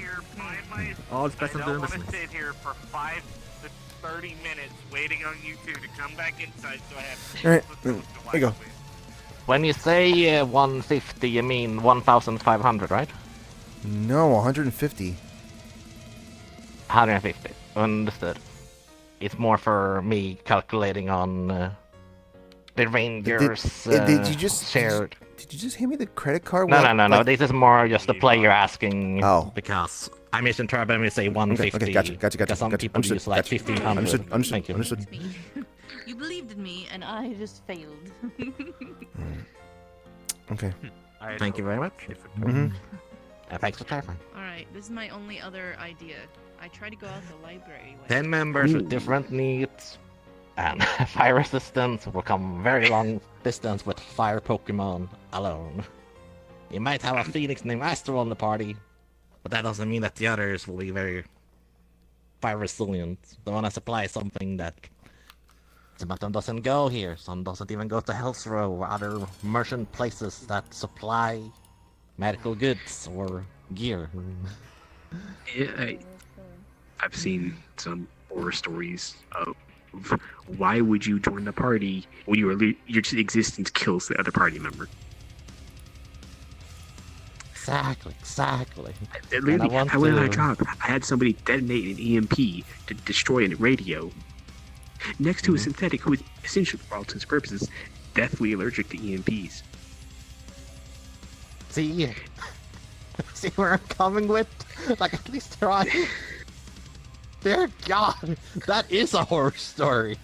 All it's best in doing want to business. sit here for 5 to 30 minutes waiting on you two to come back inside so I have... Alright, there you go. When you say 150, you mean 1,500, right? No, 150. 150. Understood. It's more for me calculating on the Rangers Did you just shared. Did you just hand me the credit card? No, What, no. like- This is more just the player asking. Oh. Because I misinterpreted when we say 150. Okay, gotcha. Because some people Understood, use like gotcha. 1,500. Understood. Thank you. Understood. You believed in me, and I just failed. Okay. Thank you very much. Mhm. Thanks for clarifying. Alright, this is my only other idea. I tried to go out the library. 10 members with different needs and fire resistance will come very long distance with fire Pokemon alone. You might have a Phoenix named Astro on the party, but that doesn't mean that the others will be very fire resilient. They want to supply something that some of them doesn't go here, some doesn't even go to Hell's Row or other merchant places that supply medical goods or gear. Yeah, I've seen some horror stories of why would you join the party when your existence kills the other party member. Exactly. Literally, I went on a job. I had somebody detonate an EMP to destroy a radio next to a synthetic who was essentially, for all intents and purposes, deathly allergic to EMPs. See where I'm coming with? Like, at least try. Dear God, that is a horror story.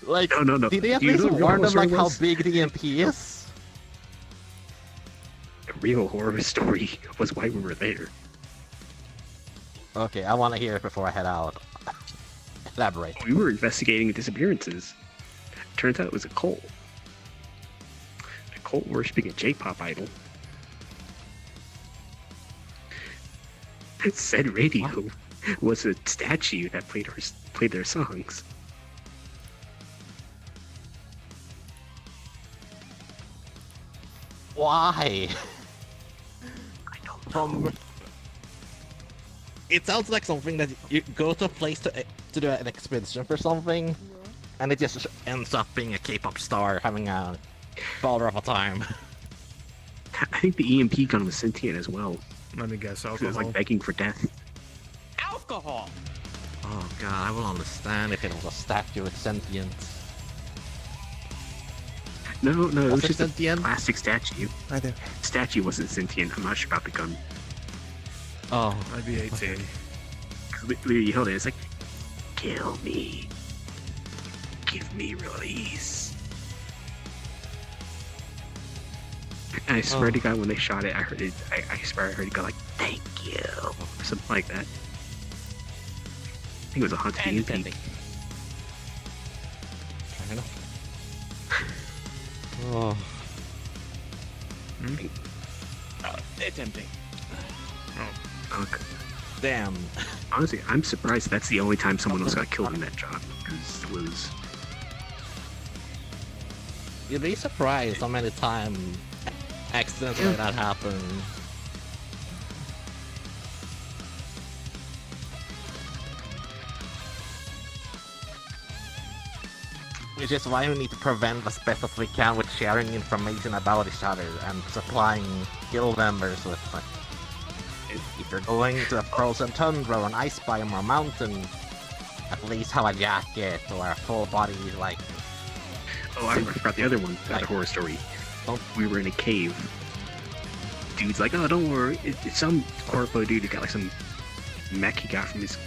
Like, no. did they at Do you least know what warn them horror like story how was? big the EMP is? The real horror story was why we were there. Okay, I want to hear it before I head out. Elaborate. We were investigating disappearances. Turns out it was a cult. A cult worshipping a J-pop idol. Said radio was a statue that played their songs. Why? I don't know. It sounds like something that you go to a place to do an expedition for something, and it just ends up being a K-pop star having a baller of a time. I think the EMP gun was sentient as well. Let me guess, It was like alcohol. begging for death. Alcohol! Oh god, I will understand if it was a statue with sentience. No, it Was was it just a sentient? plastic statue. Right there. Statue wasn't sentient. I'm not sure about the gun. Oh. I'd be 18. Literally, you held it. It's like, kill me. Give me release. And I swear to God, when they shot it, I heard it. I swear I heard it go like, "Thank you," or something like that. I think it was a haunted EMP. Fair enough. Oh. tempting. Oh, okay. Damn. Honestly, I'm surprised that's the only time someone else got killed in that job. Because it was... You'd be surprised how many times accidents like that happen. Which is why we need to prevent as best as we can with sharing information about each other and supplying guild members with like, if you're going to a frozen tundra or an ice biome or mountain, at least have a jacket or a full body like. Oh, I forgot the other one. That horror story. We were in a cave. Dude's like, oh, don't worry. It's some corpo dude who got like some mech he got from his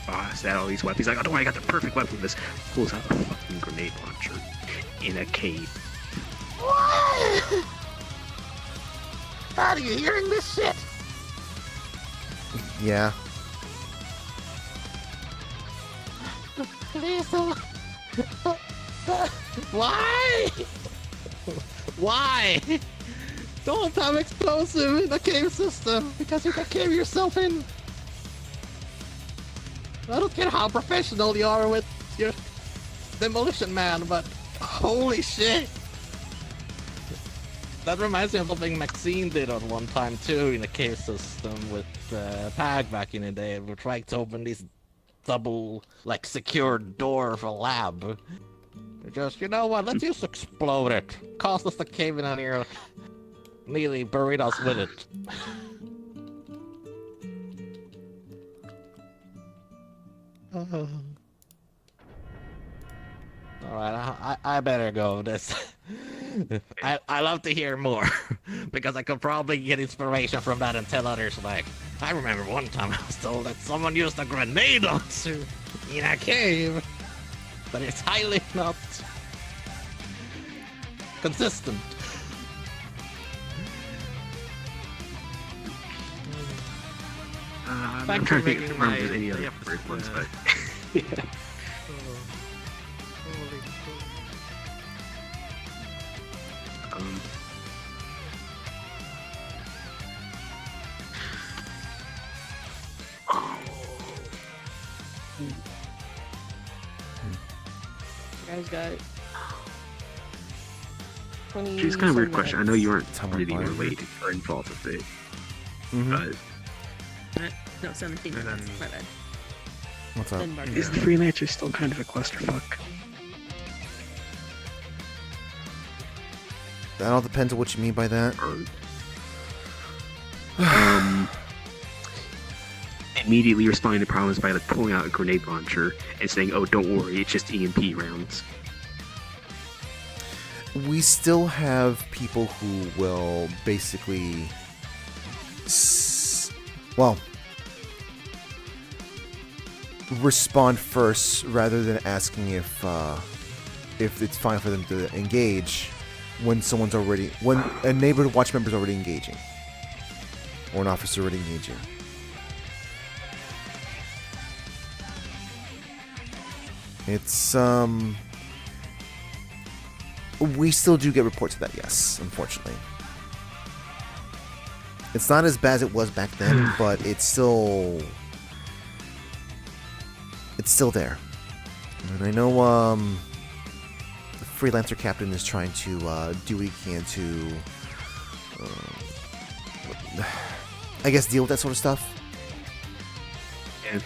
boss that had all these weapons. He's like, oh, don't worry, I got the perfect weapon for this. Pulls out a fucking grenade launcher in a cave. What? Are you hearing this shit? Yeah. Please don't. Why? Why? Don't have explosive in the cave system because you can cave yourself in. I don't care how professional you are with your demolition man, but holy shit. That reminds me of something Maxine did on one time too in a cave system with Pag back in the day. We were trying to open this double, like, secured door of a lab. Just, you know what, let's just explode it. Caused us to cave in on here. Nearly buried us with it. Alright, I better go. This I love to hear more because I could probably get inspiration from that and tell others. Like, I remember one time I was told that someone used a grenade launcher in a cave, but it's highly not consistent. I'm trying to think if there's any other weird ones, but yeah. You guys got 20. She's kind of a weird question. I know you weren't Someone really blind. related or involved with it, Mhm. but No, 17 minutes. My bad. What's up? Then Mark. is the freelancer still kind of a clusterfuck? That all depends on what you mean by that. Immediately responding to problems by like pulling out a grenade launcher and saying, "Oh, don't worry, it's just EMP rounds." We still have people who will basically, respond first rather than asking if it's fine for them to engage when when a neighborhood watch member is already engaging or an officer already engaging. It's we still do get reports of that, yes, unfortunately. It's not as bad as it was back then, but it's still there. And I know the freelancer captain is trying to do what he can to I guess deal with that sort of stuff. Yeah.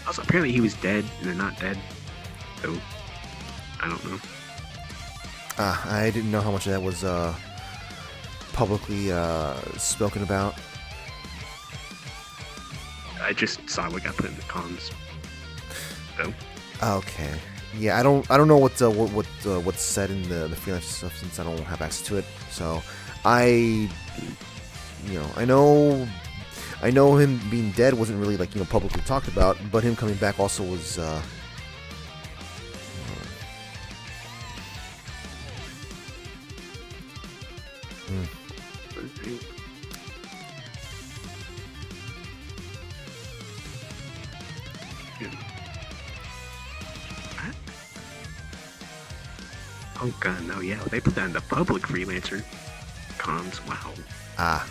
Also, apparently he was dead, and they're not dead. So, I don't know. I didn't know how much of that was publicly spoken about. I just saw what got put in the comms. So. Okay. Yeah, I don't know what's said in the freelance stuff since I don't have access to it. So, I know him being dead wasn't really like publicly talked about, but him coming back also was. Oh god, no, yeah, they put that in the public freelancer comms. Wow. Ah.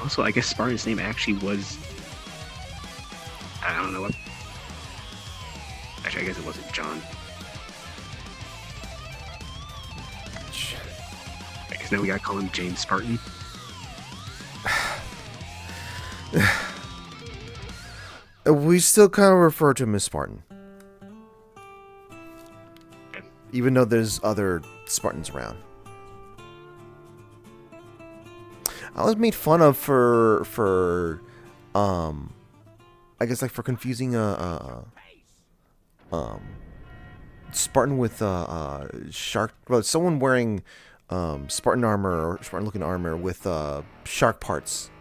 Also, I guess Spartan's name actually was... I don't know what... Actually, I guess it wasn't John. I guess now we gotta call him James Spartan. We still kind of refer to him as Spartan. Even though there's other Spartans around. I was made fun of for I guess like for confusing Spartan with shark. Well, someone wearing Spartan armor or Spartan looking armor with shark parts.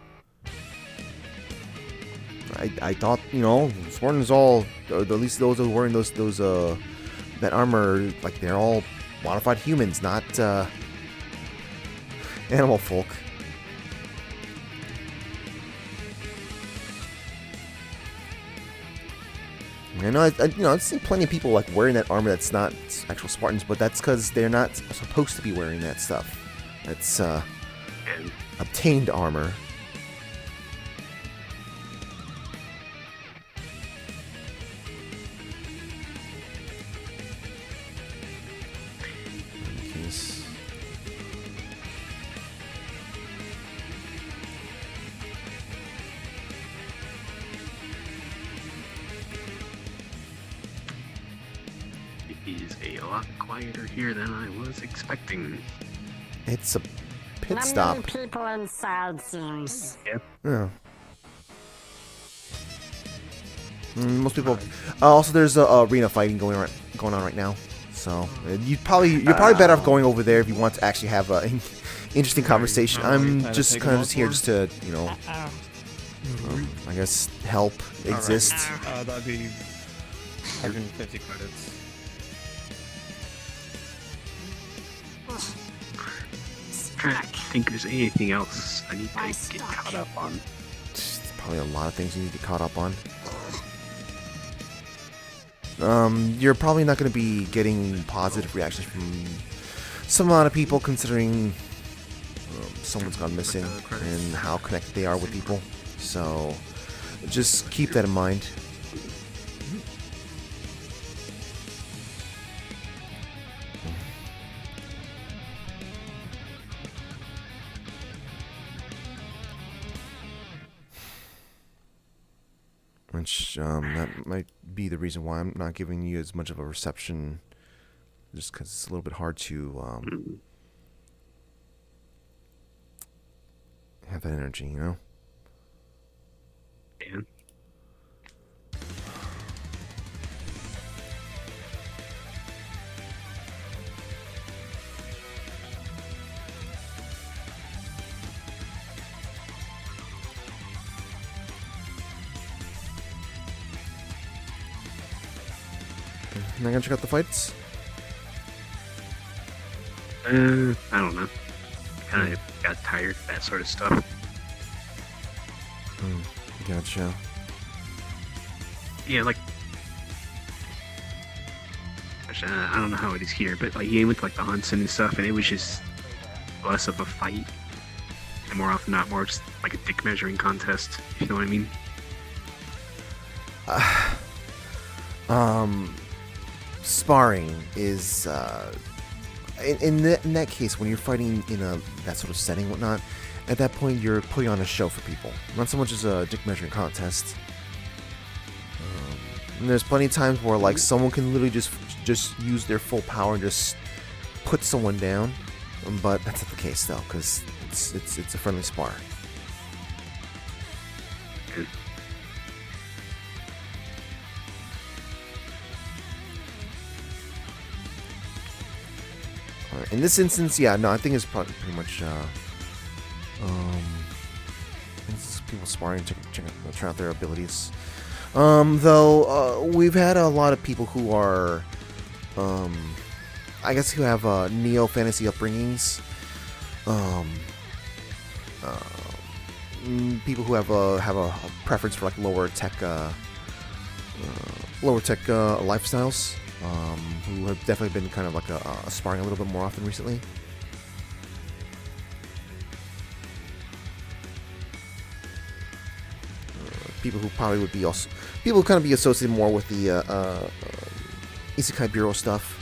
I thought, you know, Spartans all, or at least those who are wearing those that armor, like they're all modified humans, not animal folk. I know, you know, I've seen plenty of people like wearing that armor that's not actual Spartans, but that's because they're not supposed to be wearing that stuff. That's obtained armor. Quieter here than I was expecting. It's a pit stop. Not many people inside, seems. Yep. Yeah. Most people. Also, there's arena fighting going on right now. So you're probably better off going over there if you want to actually have an interesting conversation. I'm just kind of here just to, you know, I guess help exist. That'd be 150 credits. I think there's anything else I need to get caught up on. There's probably a lot of things you need to get caught up on. You're probably not going to be getting positive reactions from some amount of people, considering someone's gone missing and how connected they are with people. So just keep that in mind. Which, that might be the reason why I'm not giving you as much of a reception, just because it's a little bit hard to have that energy, you know? Yeah. Am I gonna check out the fights? I don't know. Kind of got tired of that sort of stuff. Gotcha. Yeah, like, I don't know how it is here, but like you went with like the Hansen and stuff, and it was just less of a fight, and more often not more just like a dick measuring contest. If you know what I mean? Sparring is in that case, when you're fighting in that sort of setting, whatnot. At that point, you're putting on a show for people, not so much as a dick measuring contest. And there's plenty of times where like someone can literally just use their full power and just put someone down, but that's not the case though, because it's a friendly spar. In this instance, yeah, no, I think it's probably pretty much it's people sparring to try out their abilities. Though we've had a lot of people who are, I guess, who have neo fantasy upbringings, people who have a preference for like lower tech lifestyles, who have definitely been kind of like aspiring a little bit more often recently. People who probably would be also people who kind of be associated more with the Isekai Bureau stuff.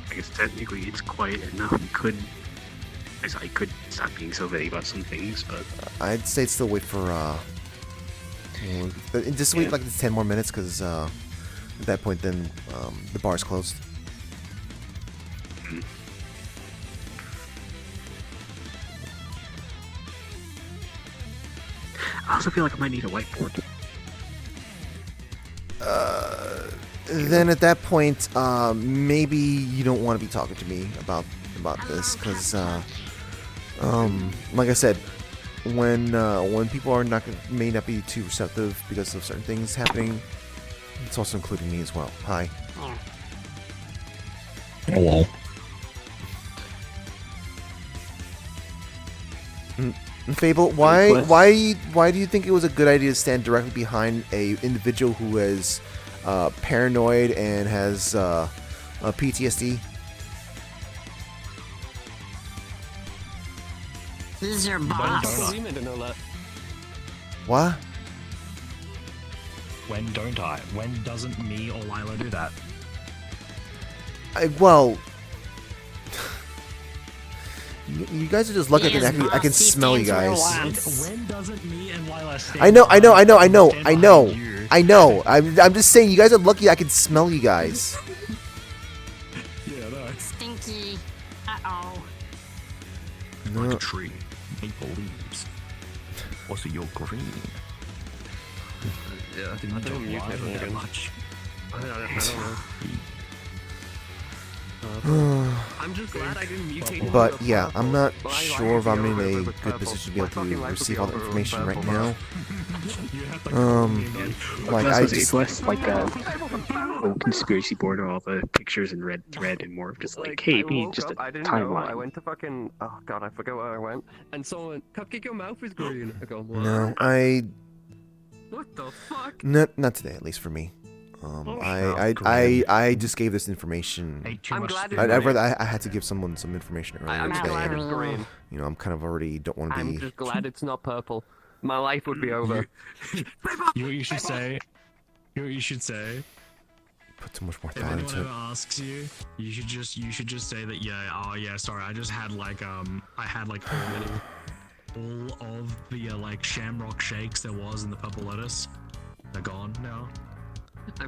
I guess technically it's quiet enough. I could stop being so vague about some things, but I'd say still wait for just wait like 10 more minutes, because at that point then the bar's closed. I also feel like I might need a whiteboard. Then at that point, maybe you don't want to be talking to me about this, because like I said, when people are may not be too receptive because of certain things happening, it's also including me as well. Hi. Hello. Fable, why do you think it was a good idea to stand directly behind a individual who is paranoid and has PTSD? This is your boss. What? When don't I? When doesn't me or Lila do that? Well, you guys are just lucky. I can smell you guys. When doesn't me and Lila stand I know. I'm just saying, you guys are lucky I can smell you guys. Yeah, no. Stinky. Uh-oh. Like a tree. Maple leaves. Also, you're green. Yeah, Didn't I don't mute lie everyone that again. much. I don't know. I'm just glad I didn't mutate. But yeah, I'm not sure if I'm in a good position to be able to receive all the information right now. Like it's less like a conspiracy board or all the pictures in red thread, and more of just like, hey, we need just a I didn't know. I timeline. went to fucking. Oh god, I forgot where I went. And someone went, "Cupcake, your mouth is green." I go, what? No, What the fuck? not today, at least for me. I just gave this information. I'm glad it's I had to give someone some information earlier I'm today. glad it's And, green. you know, I'm kind of already don't want to I'm be. just glad it's not purple. My life would be over. You know what you should say? You know what you should say? Put too much more If thought anyone into ever it. asks you, you should just say that, yeah, oh yeah, sorry, I just had like I had like all of the like shamrock shakes there was in the purple lettuce. They're gone now. You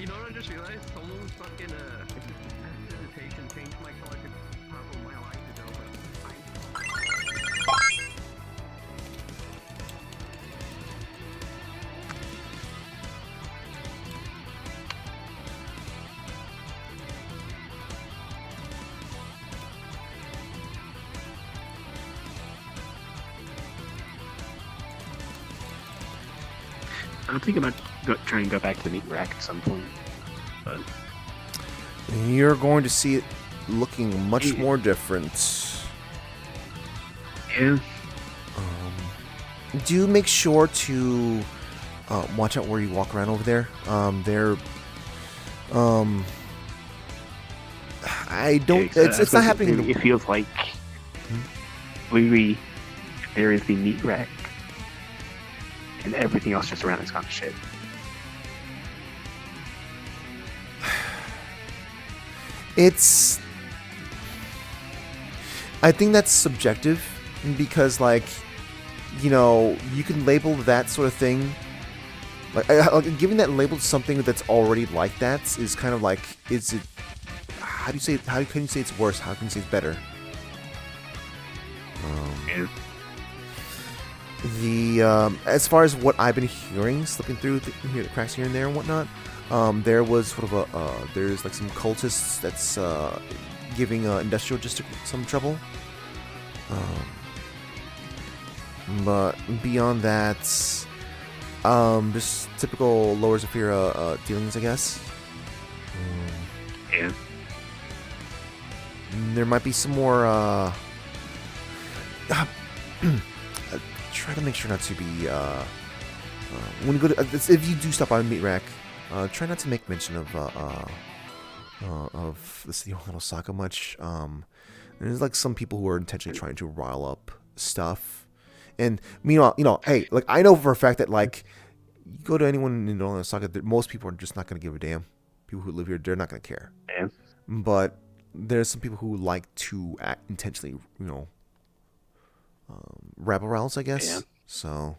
know what I just realized? Someone's fucking hesitation changed my color to purple. My life is over. I'm thinking about trying to go back to the meat rack at some point. But You're going to see it looking much more different. Yeah. Do make sure to watch out where you walk around over there. I don't. It's not happening. It feels like there is the meat rack, and everything else just around is kind of shit. I think that's subjective, because, like, you know, you can label that sort of thing. Like, giving that label to something that's already like that is kind of like, is it? How do you say? How can you say it's worse? How can you say it's better? As far as what I've been hearing, slipping through the cracks here and there and whatnot, there was sort of there's like some cultists that's giving industrial district some trouble. But beyond that, just typical Lower Zafira dealings, I guess. Yeah. There might be some more. Try to make sure not to be. When you go to, if you do stop by Meat Rack, try not to make mention of the city hall in Osaka much. There's like some people who are intentionally trying to rile up stuff, and meanwhile, hey, like I know for a fact that like you go to anyone in Osaka, most people are just not going to give a damn. People who live here, they're not going to care. Yeah. But there's some people who like to act intentionally, rabble rouse, I guess. Yeah. So,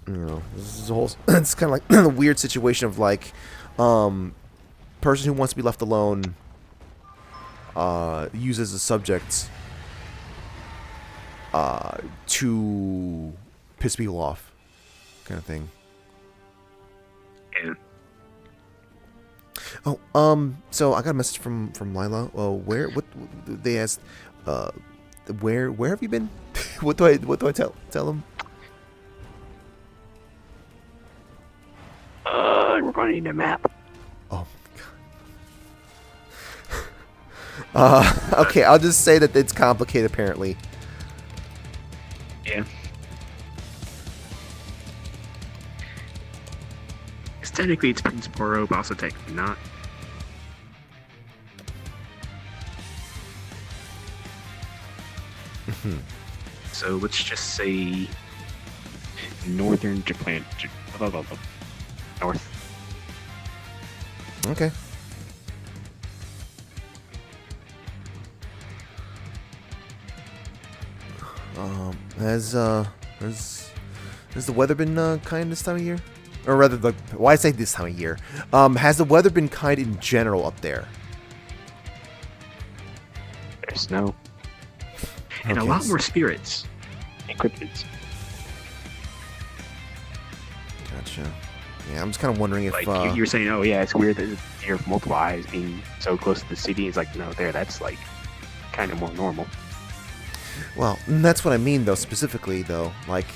this is a whole. It's kind of like a weird situation of like, person who wants to be left alone, uses a subject, to piss people off, kind of thing. Yeah. Oh, so I got a message from Lila. What they asked, where have you been? what do I tell them? We're going to need a map. Oh my god. Okay, I'll just say that it's complicated apparently. Yeah. Technically it's Prince-Borough, but also technically not. So let's just say northern Japan. North. Okay. Has the weather been kind this time of year? Or rather, why I say this time of year? Has the weather been kind in general up there? There's snow. And a lot more spirits and cryptids. Gotcha. Yeah, I'm just kind of wondering if... Like, you're saying, oh yeah, it's weird that you're multiple eyes being so close to the city. It's like, no, that's like kind of more normal. Well, that's what I mean, though, specifically, though. Like,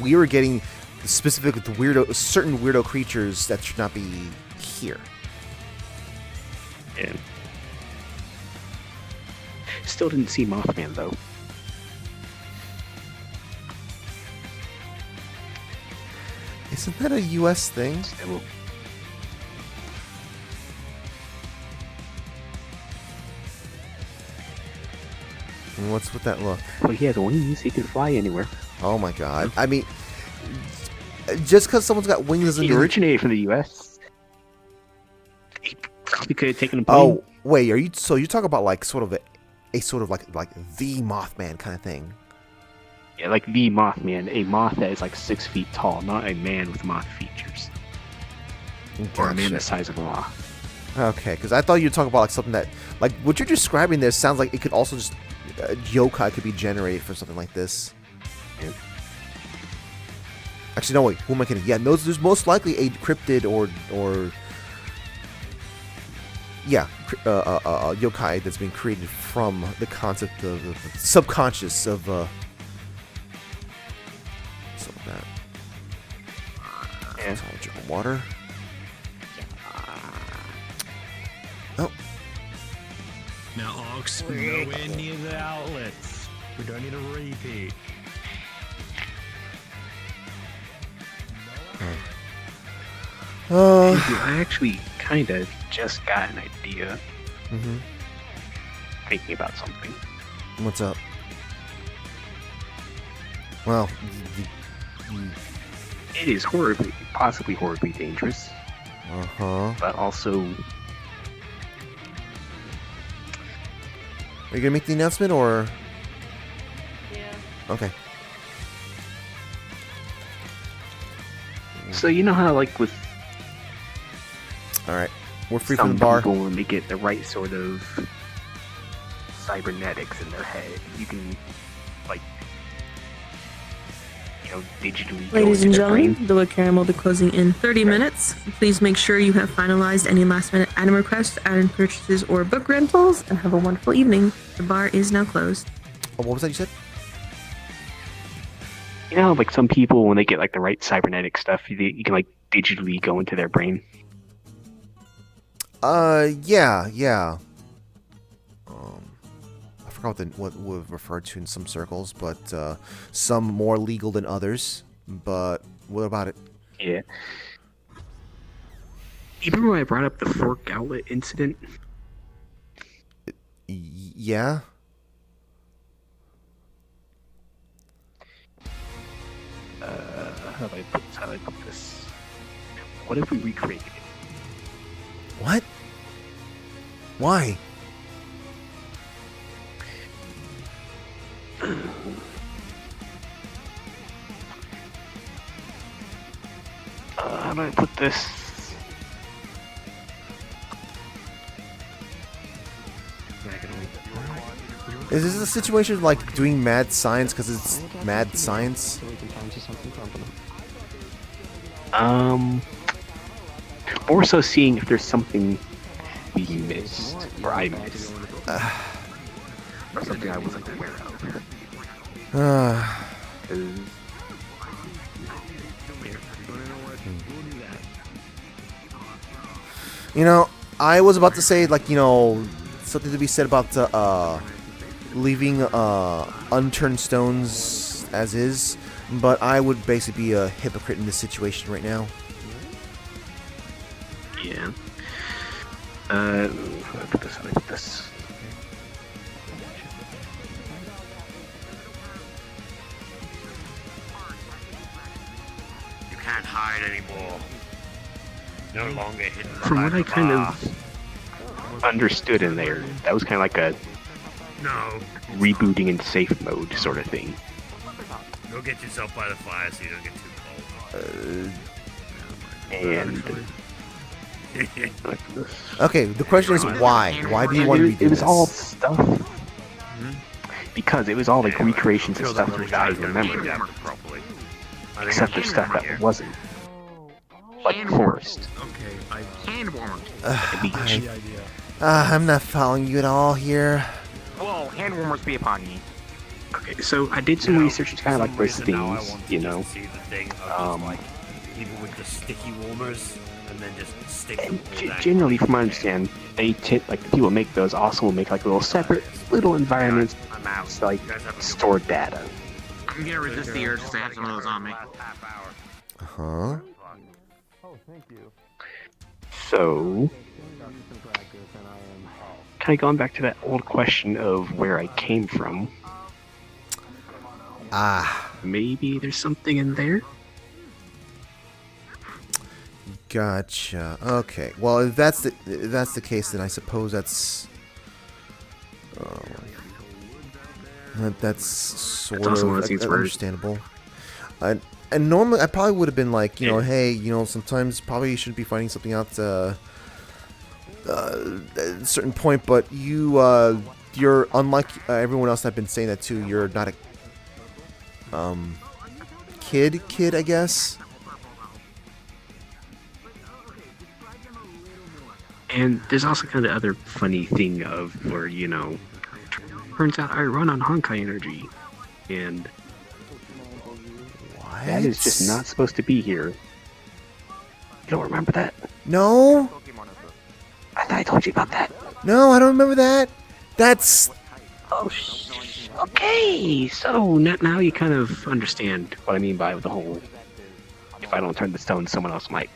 we were getting specific with certain weirdo creatures that should not be here. Yeah. Still didn't see Mothman, though. Isn't that a U.S. thing? Still. What's with that look? Well, he has wings. He can fly anywhere. Oh my god. I mean, just because someone's got wings doesn't He originated from the U.S. He probably could have taken a plane. Oh, wait, you're talking about like sort of a sort of like the Mothman kind of thing? Yeah, like the Mothman, a moth that is like 6 feet tall, not a man with moth features. Or a man the size of a moth. Okay, because I thought you were talking about like something that, like what you're describing there sounds like it could also just yokai could be generated for something like this. Yeah. Actually, no, wait. Who am I kidding? Yeah, there's most likely a cryptid or yokai that's been created from the concept of the subconscious of some of that. Yeah. Drink of water. Oh. Now, Ox, nowhere near the outlets. We don't need a repeat. I actually kind of just got an idea. Mm-hmm. Thinking about something. What's up? Well, it is possibly horribly dangerous. But also... Are you gonna make the announcement, or...? Yeah. Okay. So you know how, like, with... Alright. We're free some from the bar. people, when they get the right sort of cybernetics in their head. You can, like, digitally go Ladies into and their brain. gentlemen, the Wiccarium will be closing in 30 minutes. Please make sure you have finalized any last-minute item requests, item purchases, or book rentals, and have a wonderful evening. The bar is now closed. Oh, what was that you said? You know, like some people, when they get like the right cybernetic stuff, you can like digitally go into their brain. Yeah. I forgot what we've referred to in some circles, but some more legal than others. But what about it? Yeah. Even when I brought up the fork outlet incident. Yeah. How do I put this? What if we recreated it? What? Why? How do I put this? Is this a situation like doing mad science because it's mad science? More so seeing if there's something we missed, or I missed, or something I wasn't aware of. You know, I was about to say, like, something to be said about leaving unturned stones as is, but I would basically be a hypocrite in this situation right now. Yeah. How do I put this? How do I put this? You can't hide anymore. No longer hidden. From what I kind of understood in there, that was kind of like a rebooting in safe mode sort of thing. Go get yourself by the fire so you don't get too cold. And okay, the question is why? Why do you want to be doing this? It was all stuff. Because it was all like recreations of stuff that I remember. Except for stuff that wasn't. Like forest. Okay, hand warmer. I'm not following you at all here. Hello, hand warmers be upon ye. Okay, so I did some research to kind of like list things, People with the sticky warmers and then just stick them all back. Generally, from what I understand, they like the people who make those also will make like little separate little environments to like store data. I'm gonna resist the urge to have some of those on me. Huh? So, kind of going back to that old question of where I came from. Maybe there's something in there? Gotcha. Okay. Well, if that's the case, then I suppose that's sort of understandable. And normally, I probably would have been like, hey, sometimes probably you shouldn't be finding something out at a certain point, but you're unlike everyone else I've been saying that to. You're not a kid, I guess. And there's also kind of the other funny thing of where, turns out I run on Honkai energy. And that is just not supposed to be here. You don't remember that? No. I thought I told you about that. No, I don't remember that. That's... Oh, okay. So now you kind of understand what I mean by the whole, if I don't turn the stone, someone else might.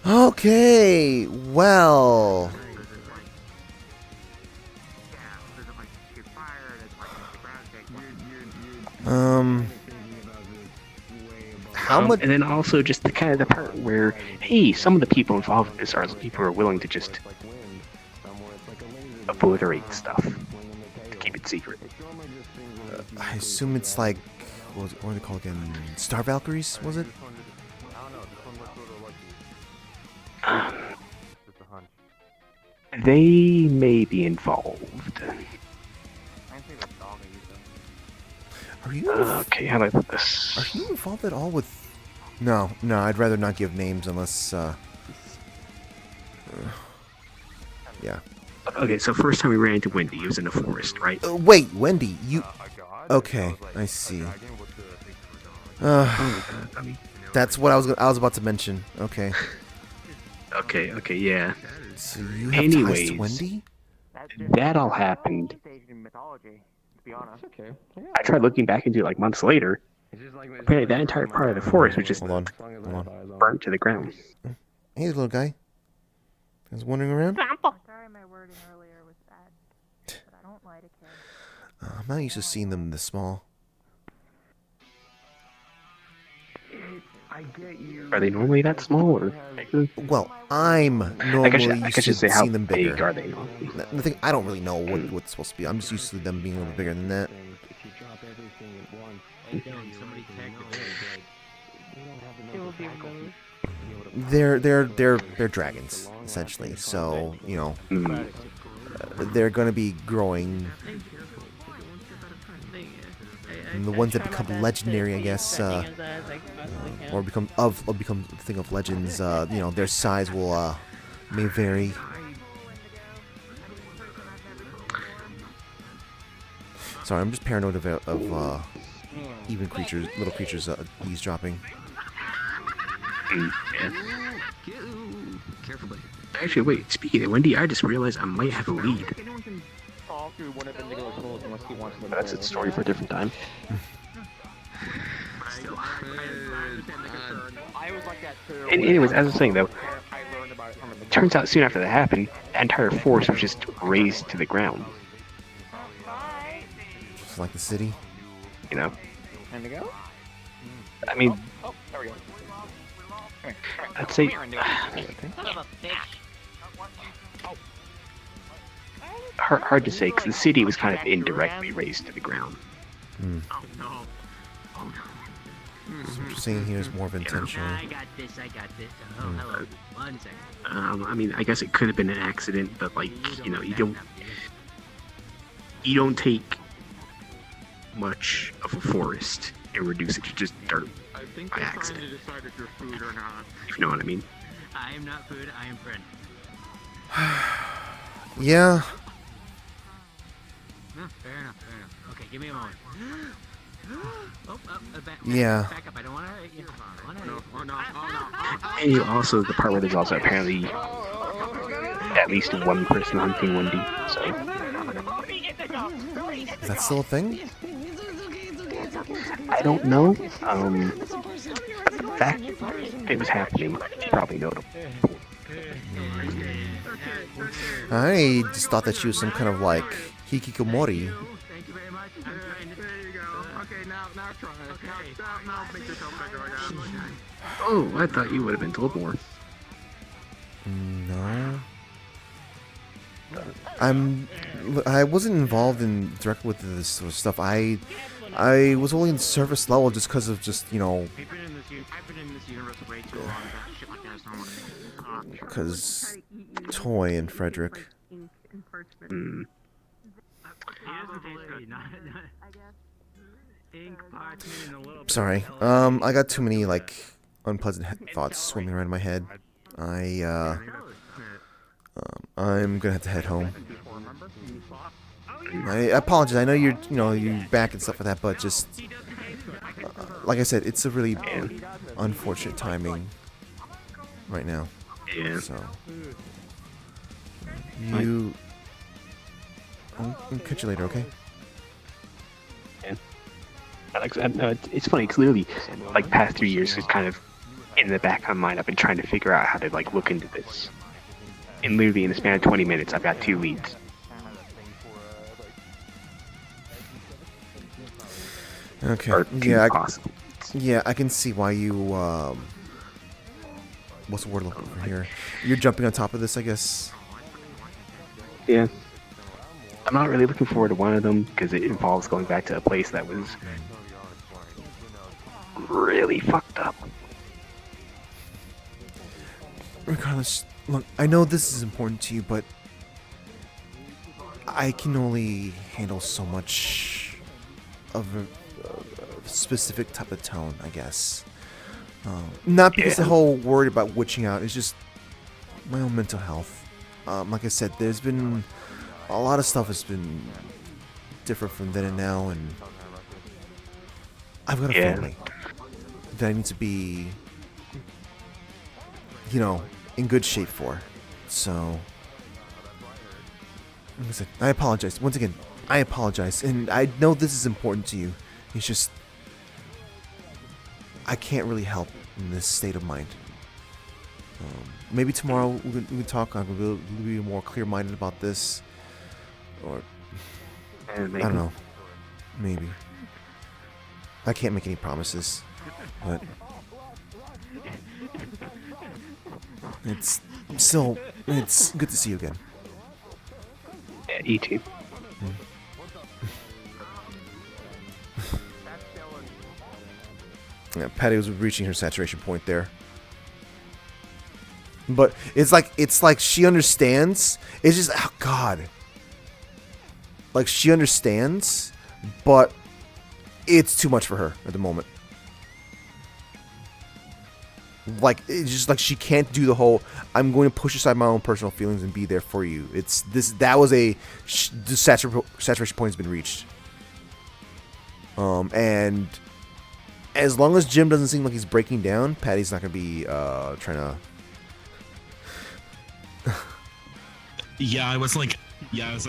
Okay, well... How much? And then also just the kind of the part where, hey, some of the people involved in this are people who are willing to just obliterate stuff to keep it secret. I assume it's like, what are they called again? Star Valkyries, was it? They may be involved. Are you? Okay, how do I put this? Are you involved at all with? No, I'd rather not give names unless. Yeah. Okay, so first time we ran into Wendy, it was in the forest, right? Wait, Wendy, you. Okay, I see. That's what I was about to mention. Okay. Okay, yeah. So you have ties to Wendy? That all happened. I tried looking back into it like months later. Apparently, that entire part of the forest was just burnt to the ground. Hey, little guy. I was wandering around. Sorry, my wording earlier was bad, but I don't lie to kids. I'm not used to seeing them this small. Are they normally that small, or bigger? Well, I'm normally I used should to say how seeing them bigger. big are they normally? The thing, I don't really know what it's supposed to be. I'm just used to them being a little bigger than that. They're dragons essentially. So they're gonna be growing. And the ones that become legendary, I guess, or become a thing of legends. Their size will may vary. Sorry, I'm just paranoid of even creatures, little creatures, eavesdropping. Actually, wait. Speaking of Wendy, I just realized I might have a lead. That's a story for a different time. And anyways, as I was saying though, it turns out soon after that happened, the entire forest was just razed to the ground. Just like the city. Time to go? I mean, there we go. I'd say. Hard to say, because the city was kind of indirectly razed to the ground. So what you're saying here is more of intentional. I got this. Oh, hello. 1 second. I mean, I guess it could have been an accident, but you don't take much of a forest and reduce it to just dirt by accident. If you know what I mean. I am not food. I am friend. Yeah. Fair enough. Okay, give me a moment. Yeah. Back up. I don't want to hurt you. And you also, the part where there's also apparently at least one person hunting Wendy, so. Is that still a thing? I don't know. The fact it was happening, you probably know. I just thought that she was some kind of like hikikomori. Oh, I thought you would have been told more. No. I wasn't involved in directly with this sort of stuff. I was only in surface level just because of just, because Toy and Frederick. Sorry. I got too many unpleasant thoughts swimming around in my head. I'm gonna have to head home. I apologize. I know you're back and stuff like that, but just like I said, it's a really unfortunate timing right now. Yeah. So I'll catch you later, okay? Yeah. It's funny because literally, past 3 years is kind of in the back of my mind. I've been trying to figure out how to look into this. And literally in the span of 20 minutes, I've got 2 leads. Okay. Or yeah, I can see why you. What's the word looking for here? You're jumping on top of this, I guess. Yeah. I'm not really looking forward to one of them because it involves going back to a place that was really fucked up. Regardless, look, I know this is important to you, but I can only handle so much of a specific type of tone, I guess. Not because the whole worried about witching out, it's just my own mental health. Like I said, there's been a lot of stuff has been different from then and now, and I've got a family that I need to be, you know, in good shape for. So, like I said, I apologize. Once again, I apologize, and I know this is important to you. It's just I can't really help in this state of mind. Maybe tomorrow we can talk. I'm going to be more clear-minded about this, or I don't know. Maybe. I can't make any promises, but it's good to see you again. Yeah, you too. Yeah, Patty was reaching her saturation point there. But it's like she understands. It's just, oh God. Like, she understands, but it's too much for her at the moment. Like, it's just like she can't do the whole, I'm going to push aside my own personal feelings and be there for you. It's this. That was the saturation point has been reached. And as long as Jim doesn't seem like he's breaking down, Patty's not going to be trying to. Yeah, I was like, I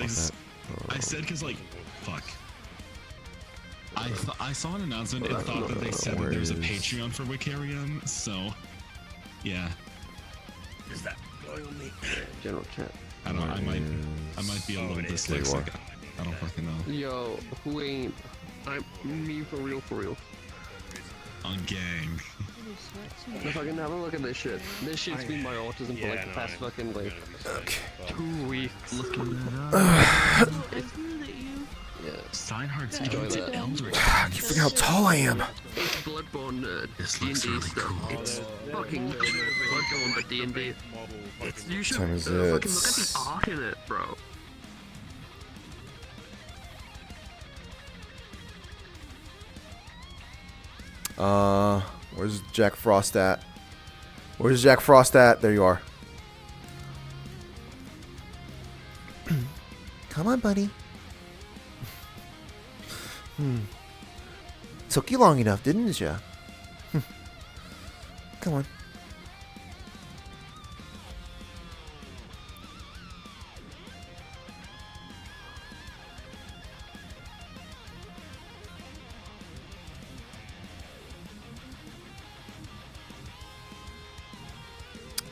said because like, fuck. I saw an announcement and thought that they said that there's a Patreon for Wiccarium, so yeah. Is that only general chat? I don't know. I might be a little dyslexic. I don't fucking know. Yo, who ain't? I'm me for real, for real. On gang. Now fucking have a look at this shit. This shit's been my autism for like the past fucking like 2 weeks. Looking at yeah. Steinhardt's enjoy to that. Eldritch. You forget how tall I am. It's Bloodborne D&D stuff. It's fucking Bloodborne but D&D. You should Time is fucking it? look at the art in it, bro. Where's Jack Frost at? Where's Jack Frost at? There you are. Come on, buddy. Took you long enough, didn't ya? Come on.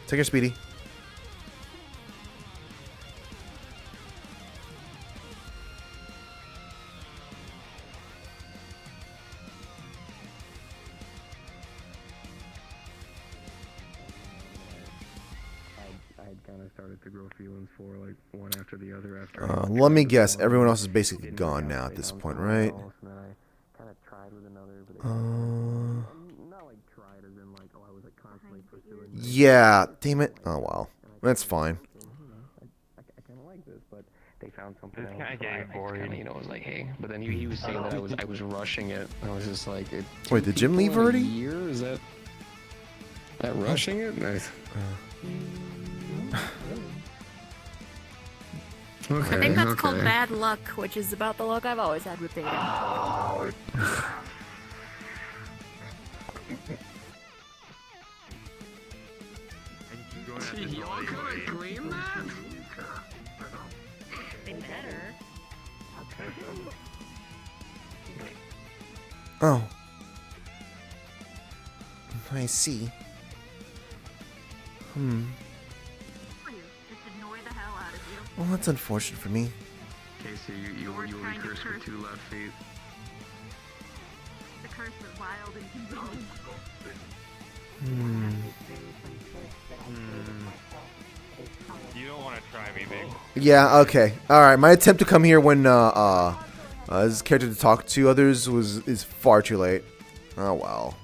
Take her, Speedy. I had kind of started to grow feelings for like one after the other after. Let me guess. Everyone else is basically gone now at this point, right? Yeah. Damn it. Oh well. That's fine. I kind of like this, but they found something else. It's kind of getting boring. You know, I was like, hey, but then he was saying that I was rushing it. I was just like, Wait, did Jim leave already? Year? Is that rushing it? Nice. Okay, I think that's called bad luck, which is about the luck I've always had with dating. Y'all gonna claim that? They better. Oh. I see. Well, that's unfortunate for me. Casey, you will be cursed with 2 left feet. The curse of wild inconvenience. You don't want to try me, big. Yeah, okay. Alright, my attempt to come here when this character to talk to others is far too late. Oh well.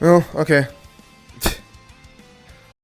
Well, okay.